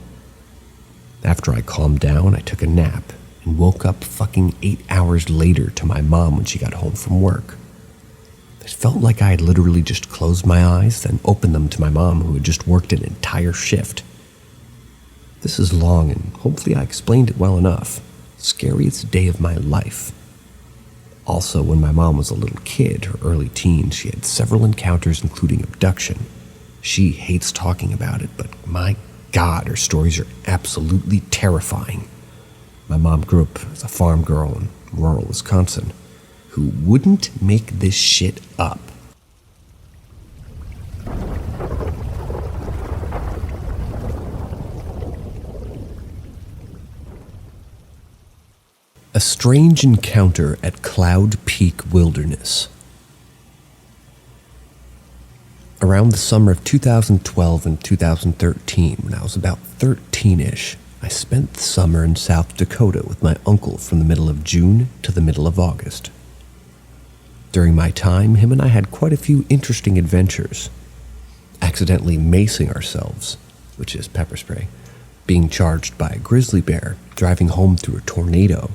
After I calmed down, I took a nap and woke up fucking 8 hours later to my mom when she got home from work. It felt like I had literally just closed my eyes, then opened them to my mom, who had just worked an entire shift. This is long, and hopefully I explained it well enough. Scariest day of my life. Also, when my mom was a little kid, her early teens, she had several encounters, including abduction. She hates talking about it, but my God, her stories are absolutely terrifying. My mom grew up as a farm girl in rural Wisconsin, who wouldn't make this shit up. A strange encounter at Cloud Peak Wilderness. Around the summer of 2012 and 2013, when I was about 13-ish, I spent the summer in South Dakota with my uncle from the middle of June to the middle of August. During my time, him and I had quite a few interesting adventures. Accidentally macing ourselves, which is pepper spray, being charged by a grizzly bear, driving home through a tornado.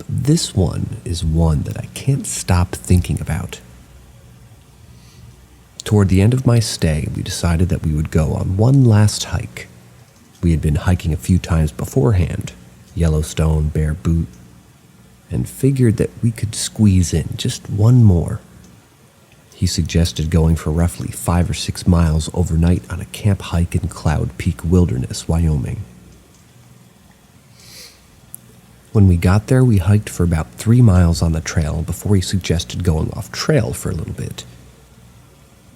This one is one that I can't stop thinking about. Toward the end of my stay, we decided that we would go on one last hike. We had been hiking a few times beforehand, Yellowstone, Bear Boot, and figured that we could squeeze in just one more. He suggested going for roughly 5 or 6 miles overnight on a camp hike in Cloud Peak Wilderness, Wyoming. When we got there, we hiked for about 3 miles on the trail before he suggested going off trail for a little bit.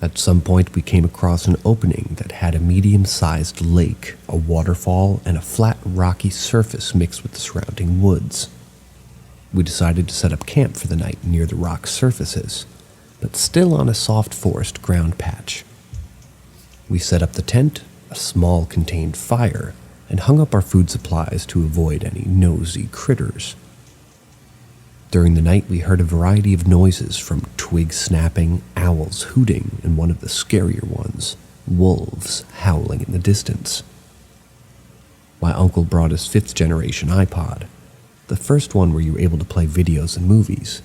At some point, we came across an opening that had a medium-sized lake, a waterfall, and a flat, rocky surface mixed with the surrounding woods. We decided to set up camp for the night near the rock surfaces, but still on a soft forest ground patch. We set up the tent, a small contained fire, and hung up our food supplies to avoid any nosy critters. During the night, we heard a variety of noises, from twigs snapping, owls hooting, and one of the scarier ones, wolves howling in the distance. My uncle brought his 5th-generation iPod, the first one where you were able to play videos and movies.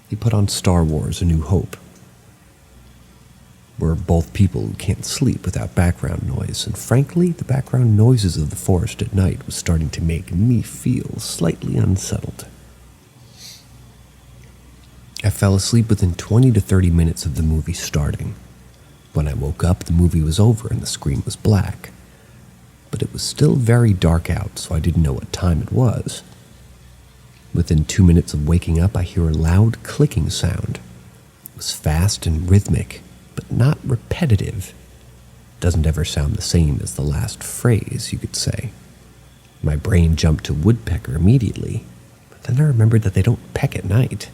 He put on Star Wars: A New Hope. We're both people who can't sleep without background noise, and frankly, the background noises of the forest at night was starting to make me feel slightly unsettled. I fell asleep within 20 to 30 minutes of the movie starting. When I woke up, the movie was over and the screen was black. But it was still very dark out, so I didn't know what time it was. Within 2 minutes of waking up, I hear a loud clicking sound. It was fast and rhythmic, but not repetitive. Doesn't ever sound the same as the last phrase, you could say. My brain jumped to woodpecker immediately, but then I remembered that they don't peck at night.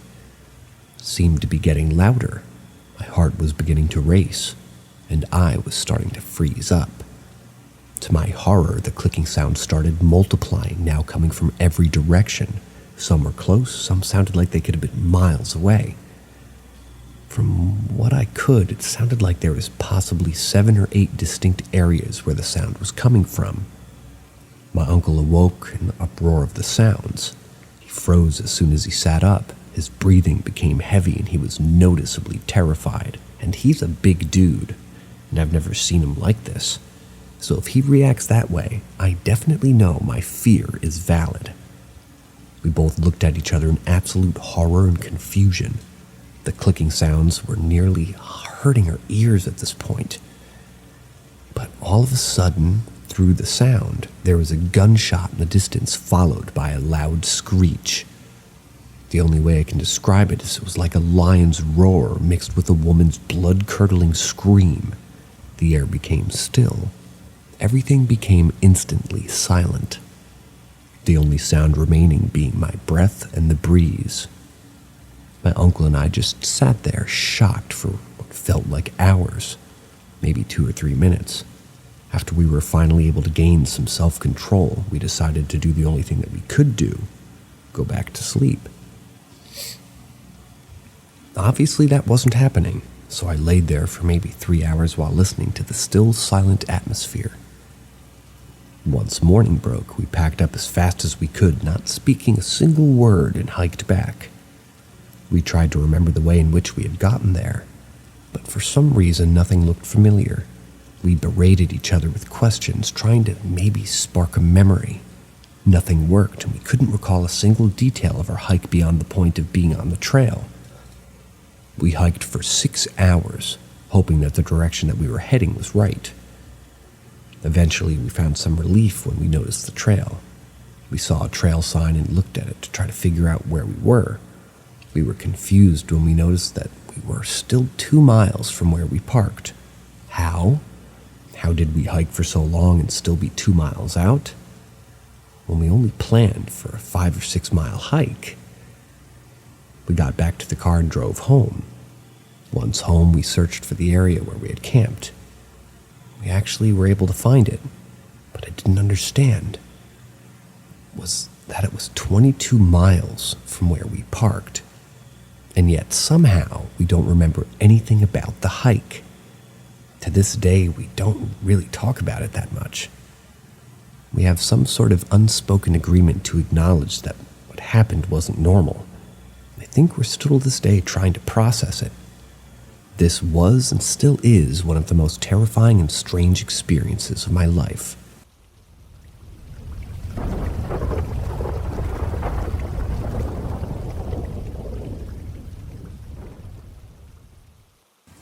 It seemed to be getting louder. My heart was beginning to race, and I was starting to freeze up. To my horror, the clicking sound started multiplying, now coming from every direction. Some were close, some sounded like they could have been miles away. From what I could, it sounded like there was possibly 7 or 8 distinct areas where the sound was coming from. My uncle awoke in the uproar of the sounds. He froze as soon as he sat up. His breathing became heavy and he was noticeably terrified. And he's a big dude, and I've never seen him like this. So if he reacts that way, I definitely know my fear is valid. We both looked at each other in absolute horror and confusion. The clicking sounds were nearly hurting our ears at this point. But all of a sudden, through the sound, there was a gunshot in the distance followed by a loud screech. The only way I can describe it is it was like a lion's roar mixed with a woman's blood-curdling scream. The air became still. Everything became instantly silent. The only sound remaining being my breath and the breeze. My uncle and I just sat there, shocked for what felt like hours, maybe 2 or 3 minutes. After we were finally able to gain some self-control, we decided to do the only thing that we could do, go back to sleep. Obviously, that wasn't happening, so I laid there for maybe 3 hours while listening to the still silent atmosphere. Once morning broke, we packed up as fast as we could, not speaking a single word, and hiked back. We tried to remember the way in which we had gotten there, but for some reason nothing looked familiar. We berated each other with questions, trying to maybe spark a memory. Nothing worked, and we couldn't recall a single detail of our hike beyond the point of being on the trail. We hiked for 6 hours, hoping that the direction that we were heading was right. Eventually, we found some relief when we noticed the trail. We saw a trail sign and looked at it to try to figure out where we were. We were confused when we noticed that we were still 2 miles from where we parked. How? How did we hike for so long and still be 2 miles out? When we only planned for a 5 or 6 mile hike. We got back to the car and drove home. Once home, we searched for the area where we had camped. We actually were able to find it, but I didn't understand. Was that it was 22 miles from where we parked, and yet somehow we don't remember anything about the hike. To this day, we don't really talk about it that much. We have some sort of unspoken agreement to acknowledge that what happened wasn't normal. I think we're still to this day trying to process it. This was and still is one of the most terrifying and strange experiences of my life.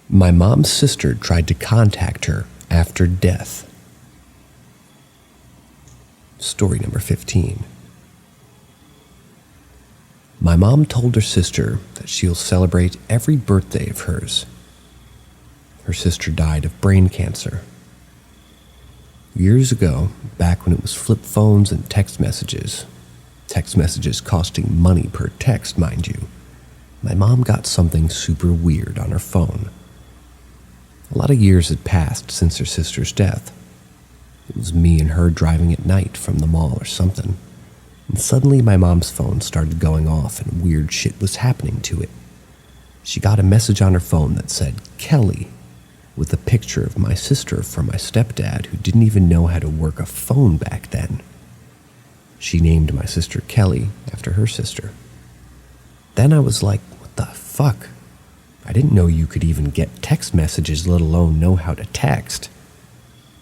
My mom's sister tried to contact her after death. Story number 15. My mom told her sister that she'll celebrate every birthday of hers. Her sister died of brain cancer. Years ago, back when it was flip phones and text messages costing money per text, mind you, my mom got something super weird on her phone. A lot of years had passed since her sister's death. It was me and her driving at night from the mall or something, and suddenly my mom's phone started going off and weird shit was happening to it. She got a message on her phone that said, Kelly, with a picture of my sister from my stepdad who didn't even know how to work a phone back then. She named my sister Kelly after her sister. Then I was like, what the fuck? I didn't know you could even get text messages, let alone know how to text.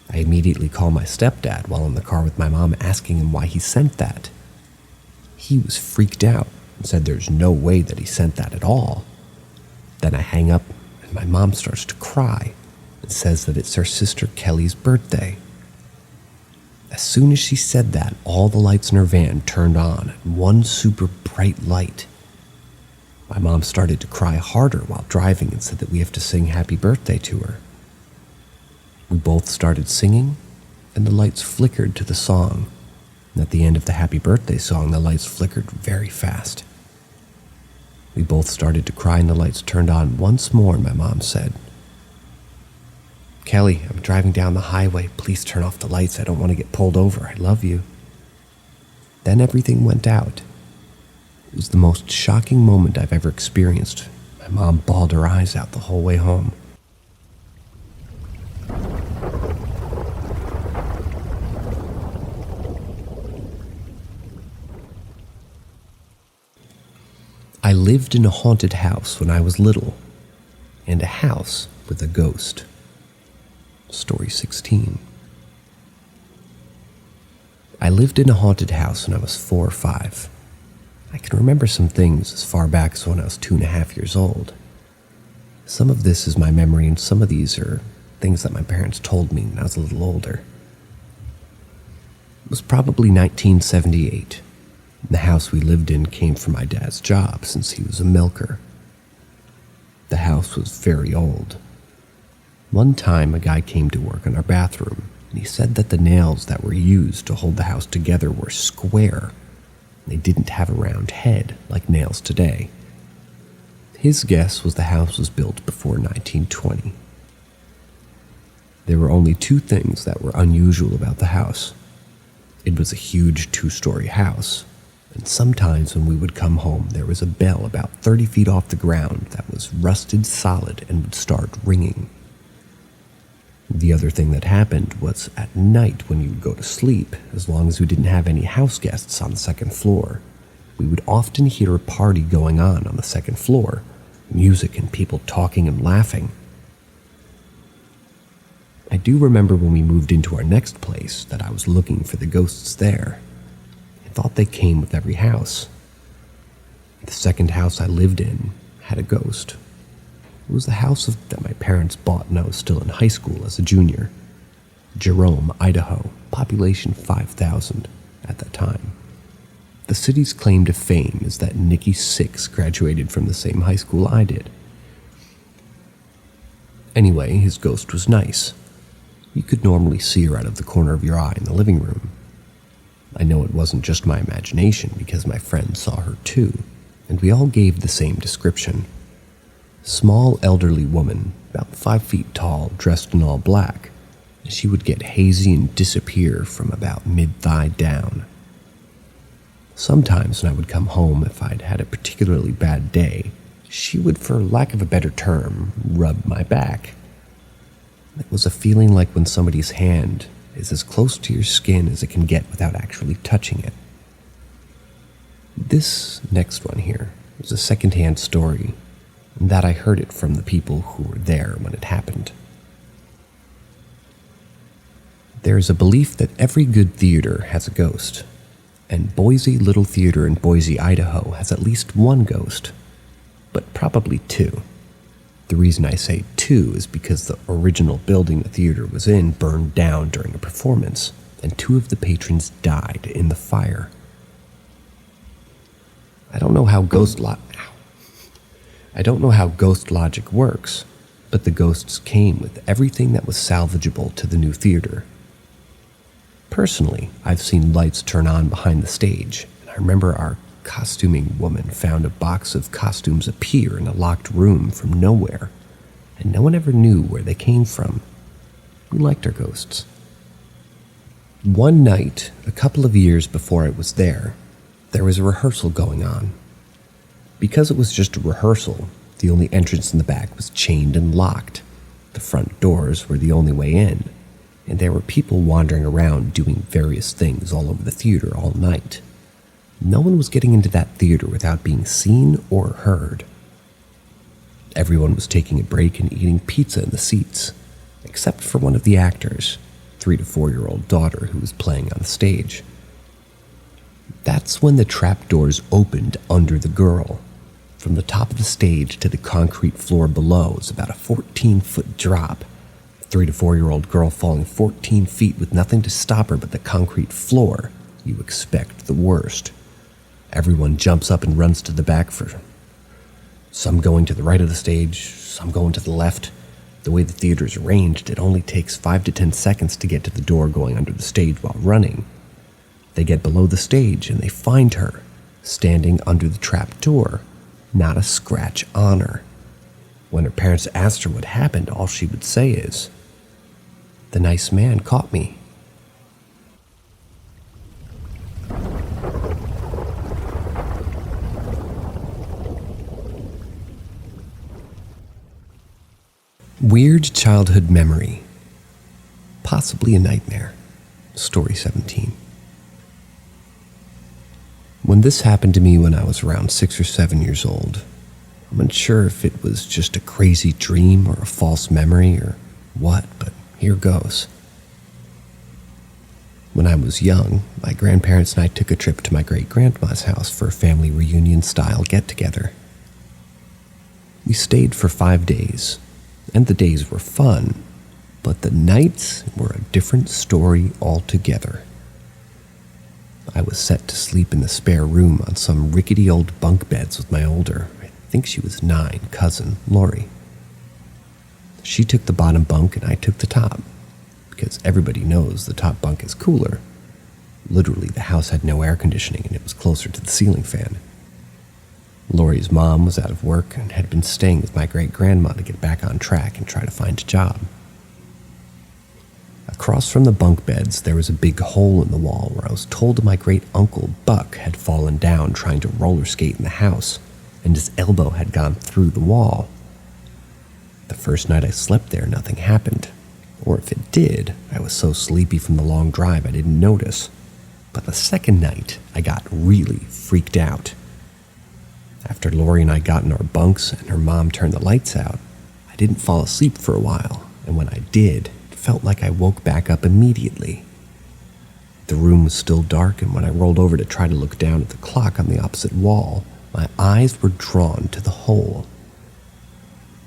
I immediately called my stepdad while in the car with my mom, asking him why he sent that. He was freaked out and said there's no way that he sent that at all. Then I hang up and my mom starts to cry and says that it's her sister Kelly's birthday. As soon as she said that, all the lights in her van turned on, and one super bright light. My mom started to cry harder while driving and said that we have to sing happy birthday to her. We both started singing, and the lights flickered to the song. And at the end of the happy birthday song, the lights flickered very fast. We both started to cry and the lights turned on once more, and my mom said, "Kelly, I'm driving down the highway. Please turn off the lights. I don't want to get pulled over. I love you." Then everything went out. It was the most shocking moment I've ever experienced. My mom bawled her eyes out the whole way home. I lived in a haunted house when I was little, and a house with a ghost. Story 16. I lived in a haunted house when I was 4 or 5. I can remember some things as far back as when I was 2.5 years old. Some of this is my memory, and some of these are things that my parents told me when I was a little older. It was probably 1978. The house we lived in came from my dad's job since he was a milker. The house was very old. One time, a guy came to work on our bathroom, and he said that the nails that were used to hold the house together were square. They didn't have a round head like nails today. His guess was the house was built before 1920. There were only 2 things that were unusual about the house. It was a huge 2-story house, and sometimes when we would come home, there was a bell about 30 feet off the ground that was rusted solid and would start ringing. The other thing that happened was at night when you would go to sleep, as long as we didn't have any house guests on the 2nd floor, we would often hear a party going on the 2nd floor, music and people talking and laughing. I do remember when we moved into our next place that I was looking for the ghosts there. I thought they came with every house. The second house I lived in had a ghost. It was the house that my parents bought when I was still in high school as a junior. Jerome, Idaho, population 5,000 at that time. The city's claim to fame is that Nikki Sixx graduated from the same high school I did. Anyway, his ghost was nice. You could normally see her out of the corner of your eye in the living room. I know it wasn't just my imagination because my friends saw her too, and we all gave the same description. Small elderly woman, about 5 feet tall, dressed in all black. She would get hazy and disappear from about mid-thigh down. Sometimes when I would come home, if I'd had a particularly bad day, she would, for lack of a better term, rub my back. It was a feeling like when somebody's hand is as close to your skin as it can get without actually touching it. This next one here was a second-hand story, and that I heard it from the people who were there when it happened. There is a belief that every good theater has a ghost, and Boise Little Theater in Boise, Idaho has at least 1 ghost, but probably 2. The reason I say 2 is because the original building the theater was in burned down during a performance, and 2 of the patrons died in the fire. I don't know how ghost logic works, but the ghosts came with everything that was salvageable to the new theater. Personally, I've seen lights turn on behind the stage, and I remember our costuming woman found a box of costumes appear in a locked room from nowhere, and no one ever knew where they came from. We liked our ghosts. One night, a couple of years before I was there was a rehearsal going on. Because it was just a rehearsal, the only entrance in the back was chained and locked. The front doors were the only way in, and there were people wandering around doing various things all over the theater all night. No one was getting into that theater without being seen or heard. Everyone was taking a break and eating pizza in the seats, except for one of the actors' 3 to 4-year-old daughter who was playing on the stage. That's when the trapdoors opened under the girl. From the top of the stage to the concrete floor below is about a 14-foot drop. A 3 to 4-year-old girl falling 14 feet with nothing to stop her but the concrete floor. You expect the worst. Everyone jumps up and runs to the back, for some going to the right of the stage, some going to the left. The way the theater is arranged, it only takes 5 to 10 seconds to get to the door going under the stage while running. They get below the stage and they find her, standing under the trap door, not a scratch on her. When her parents asked her what happened, all she would say is, "The nice man caught me." Weird childhood memory. Possibly a nightmare. Story 17. When this happened to me when I was around 6 or 7 years old, I'm unsure if it was just a crazy dream or a false memory or what, but here goes. When I was young, my grandparents and I took a trip to my great-grandma's house for a family reunion-style get-together. We stayed for 5 days, and the days were fun, but the nights were a different story altogether. I was set to sleep in the spare room on some rickety old bunk beds with my older, I think she was 9, cousin, Lori. She took the bottom bunk and I took the top, because everybody knows the top bunk is cooler. Literally, the house had no air conditioning and it was closer to the ceiling fan. Lori's mom was out of work and had been staying with my great-grandma to get back on track and try to find a job. Across from the bunk beds, there was a big hole in the wall where I was told my great-uncle Buck had fallen down trying to roller skate in the house, and his elbow had gone through the wall. The first night I slept there, nothing happened. Or if it did, I was so sleepy from the long drive I didn't notice. But the second night, I got really freaked out. After Lori and I got in our bunks and her mom turned the lights out, I didn't fall asleep for a while, and when I did, it felt like I woke back up immediately. The room was still dark, and when I rolled over to try to look down at the clock on the opposite wall, my eyes were drawn to the hole.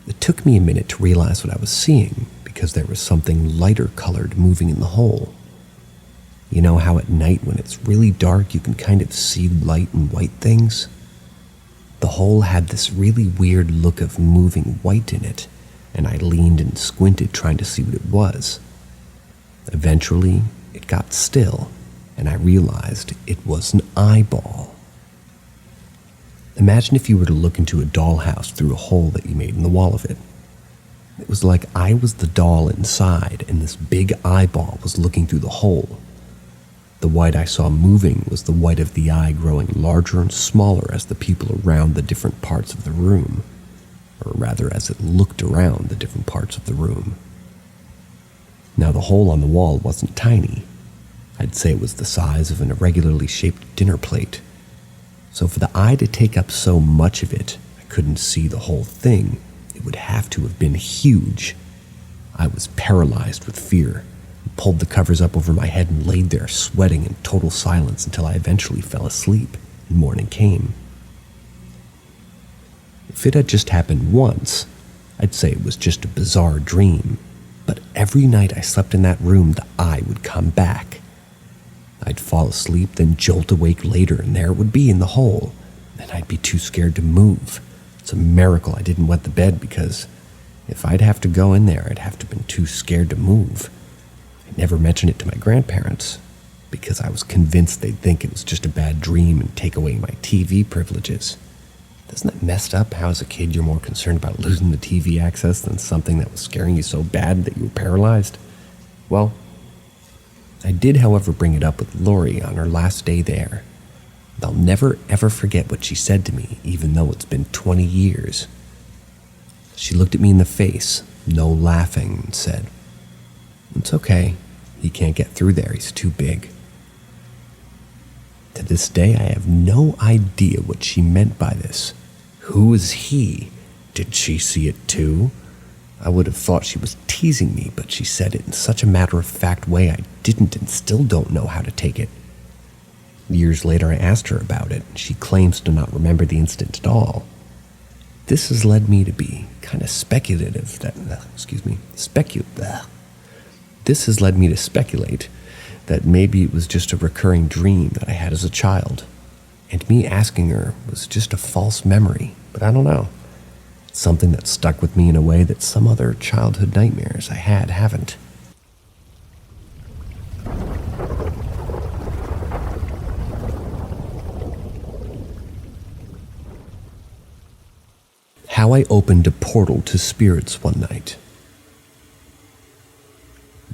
It took me a minute to realize what I was seeing, because there was something lighter colored moving in the hole. You know how at night when it's really dark you can kind of see light and white things? The hole had this really weird look of moving white in it, and I leaned and squinted trying to see what it was. Eventually, it got still, and I realized it was an eyeball. Imagine if you were to look into a dollhouse through a hole that you made in the wall of it. It was like I was the doll inside, and this big eyeball was looking through the hole. The white I saw moving was the white of the eye growing larger and smaller as the people around the different parts of the room, or rather as it looked around the different parts of the room. Now the hole on the wall wasn't tiny. I'd say it was the size of an irregularly shaped dinner plate. So for the eye to take up so much of it, I couldn't see the whole thing. It would have to have been huge. I was paralyzed with fear. Pulled the covers up over my head and laid there sweating in total silence until I eventually fell asleep and morning came. If it had just happened once, I'd say it was just a bizarre dream, but every night I slept in that room, the eye would come back. I'd fall asleep, then jolt awake later, and there it would be in the hole, and I'd be too scared to move. It's a miracle I didn't wet the bed, because if I'd have to go in there, I'd have to have been too scared to move. I never mentioned it to my grandparents, because I was convinced they'd think it was just a bad dream and take away my TV privileges. Isn't that messed up how as a kid you're more concerned about losing the TV access than something that was scaring you so bad that you were paralyzed? Well, I did, however, bring it up with Lori on her last day there. I'll never ever forget what she said to me, even though it's been 20 years. She looked at me in the face, no laughing, and said, "It's okay. He can't get through there. He's too big." To this day, I have no idea what she meant by this. Who is he? Did she see it too? I would have thought she was teasing me, but she said it in such a matter-of-fact way I didn't and still don't know how to take it. Years later, I asked her about it. She claims to not remember the incident at all. This has led me to be kind of speculative that, This has led me to speculate that maybe it was just a recurring dream that I had as a child, and me asking her was just a false memory, but I don't know. It's something that stuck with me in a way that some other childhood nightmares I had haven't. How I opened a portal to spirits one night.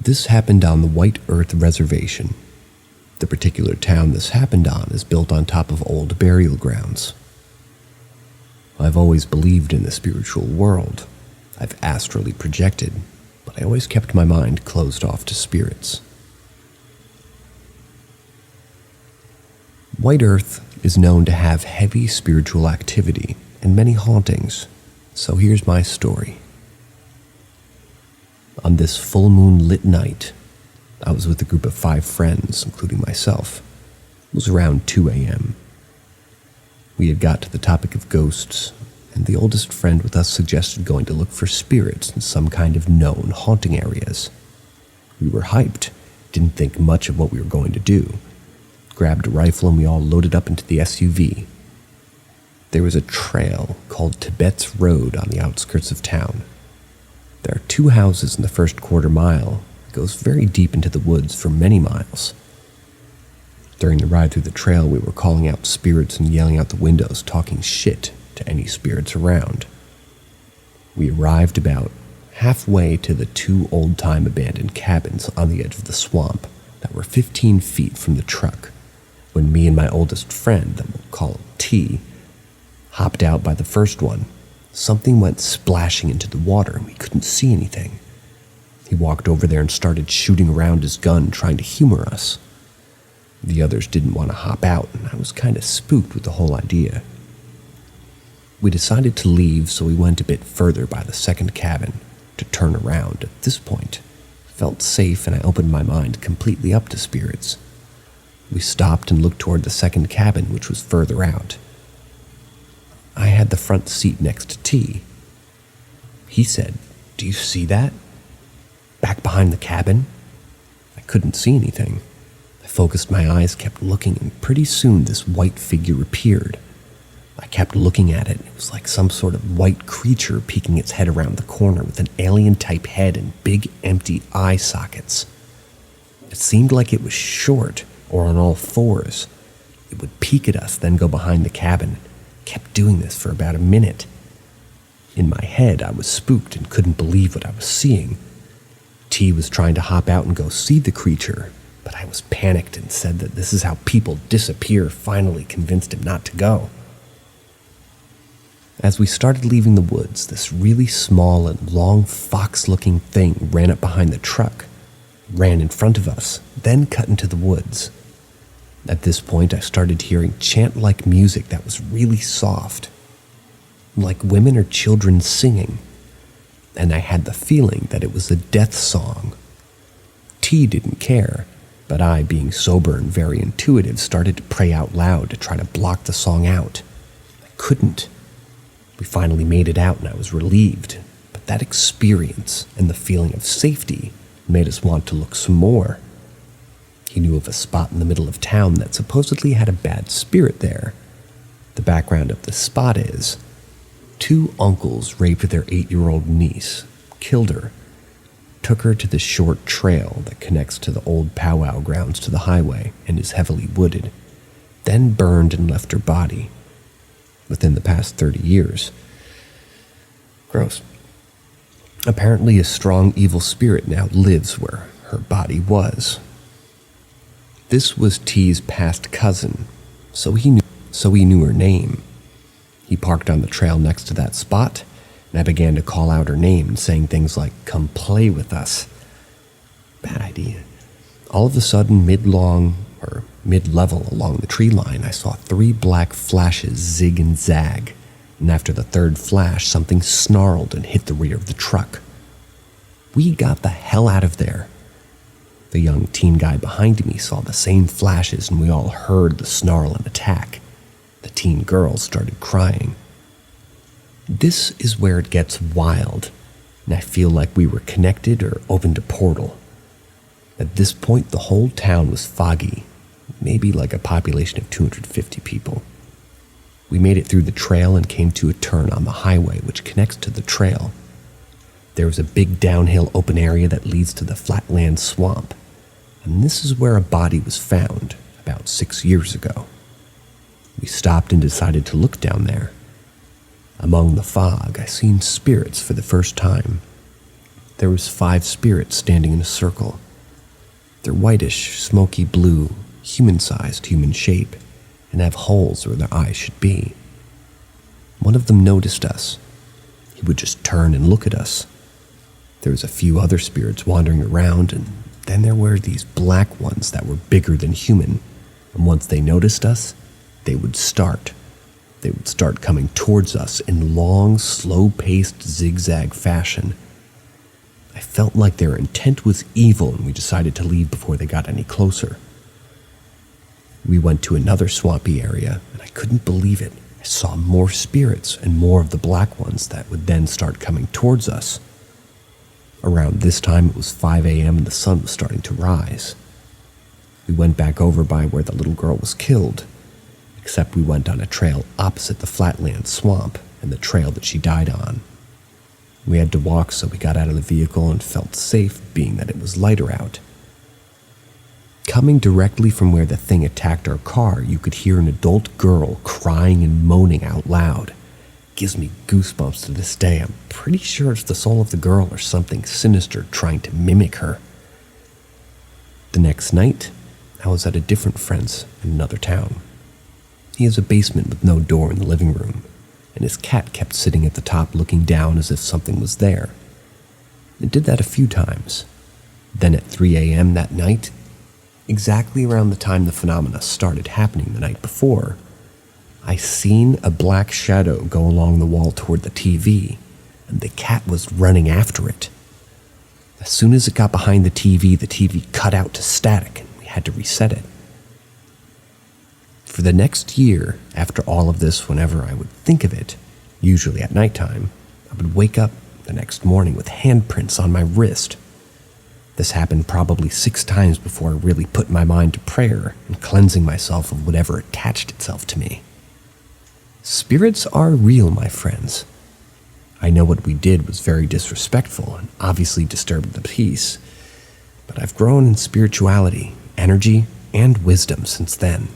This happened on the White Earth Reservation. The particular town this happened on is built on top of old burial grounds. I've always believed in the spiritual world. I've astrally projected, but I always kept my mind closed off to spirits. White Earth is known to have heavy spiritual activity and many hauntings, so here's my story. On this full moon lit night, I was with a group of 5 friends, including myself. It was around 2 a.m. We had got to the topic of ghosts, and the oldest friend with us suggested going to look for spirits in some kind of known haunting areas. We were hyped, didn't think much of what we were going to do. Grabbed a rifle and we all loaded up into the SUV. There was a trail called Tibet's Road on the outskirts of town. There are 2 houses in the first quarter mile. It goes very deep into the woods for many miles. During the ride through the trail, we were calling out spirits and yelling out the windows, talking shit to any spirits around. We arrived about halfway to the 2 old-time abandoned cabins on the edge of the swamp that were 15 feet from the truck, when me and my oldest friend, that we'll call T, hopped out by the first one. Something went splashing into the water and we couldn't see anything. He walked over there and started shooting around his gun, trying to humor us. The others didn't want to hop out, and I was kind of spooked with the whole idea. We decided to leave, so we went a bit further by the second cabin to turn around. At this point, I felt safe and I opened my mind completely up to spirits. We stopped and looked toward the second cabin, which was further out. I had the front seat next to T. He said, "Do you see that? Back behind the cabin?" I couldn't see anything. I focused my eyes, kept looking, and pretty soon this white figure appeared. I kept looking at it. It was like some sort of white creature peeking its head around the corner with an alien-type head and big empty eye sockets. It seemed like it was short or on all fours. It would peek at us, then go behind the cabin. Kept doing this for about a minute. In my head, I was spooked and couldn't believe what I was seeing. T was trying to hop out and go see the creature, but I was panicked and said that this is how people disappear, finally convinced him not to go. As we started leaving the woods, this really small and long fox-looking thing ran up behind the truck, ran in front of us, then cut into the woods. At this point, I started hearing chant-like music that was really soft, like women or children singing, and I had the feeling that it was a death song. T didn't care, but I, being sober and very intuitive, started to pray out loud to try to block the song out. I couldn't. We finally made it out and I was relieved, but that experience and the feeling of safety made us want to look some more. He knew of a spot in the middle of town that supposedly had a bad spirit there. The background of the spot is 2 uncles raped their 8-year-old niece, killed her, took her to the short trail that connects to the old powwow grounds to the highway and is heavily wooded, then burned and left her body. Within the past 30 years. Gross. Apparently a strong evil spirit now lives where her body was. This was T's past cousin, so he knew her name. He parked on the trail next to that spot, and I began to call out her name, saying things like, "Come play with us." Bad idea. All of a sudden, mid-level along the tree line, I saw 3 black flashes zig and zag, and after the third flash, something snarled and hit the rear of the truck. We got the hell out of there. The young teen guy behind me saw the same flashes, and we all heard the snarl and attack. The teen girl started crying. This is where it gets wild, and I feel like we were connected or opened a portal. At this point, the whole town was foggy, maybe like a population of 250 people. We made it through the trail and came to a turn on the highway which connects to the trail. There was a big downhill open area that leads to the flatland swamp, and this is where a body was found about 6 years ago. We stopped and decided to look down there. Among the fog, I seen spirits for the first time. There was 5 spirits standing in a circle. They're whitish, smoky blue, human-sized, human shape, and have holes where their eyes should be. One of them noticed us. He would just turn and look at us. There was a few other spirits wandering around, and then there were these black ones that were bigger than human, and once they noticed us, they would start coming towards us in long, slow-paced, zigzag fashion. I felt like their intent was evil, and we decided to leave before they got any closer. We went to another swampy area, and I couldn't believe it. I saw more spirits and more of the black ones that would then start coming towards us. Around this time, it was 5 a.m. and the sun was starting to rise. We went back over by where the little girl was killed, except we went on a trail opposite the flatland swamp and the trail that she died on. We had to walk, so we got out of the vehicle and felt safe, being that it was lighter out. Coming directly from where the thing attacked our car, you could hear an adult girl crying and moaning out loud. Gives me goosebumps to this day. I'm pretty sure it's the soul of the girl or something sinister trying to mimic her. The next night, I was at a different friend's in another town. He has a basement with no door in the living room, and his cat kept sitting at the top looking down as if something was there. It did that a few times. Then at 3 a.m. that night, exactly around the time the phenomena started happening the night before, I seen a black shadow go along the wall toward the TV, and the cat was running after it. As soon as it got behind the TV cut out to static, and we had to reset it. For the next year, after all of this, whenever I would think of it, usually at nighttime, I would wake up the next morning with handprints on my wrist. This happened probably 6 times before I really put my mind to prayer and cleansing myself of whatever attached itself to me. Spirits are real, my friends. I know what we did was very disrespectful and obviously disturbed the peace, but I've grown in spirituality, energy, and wisdom since then.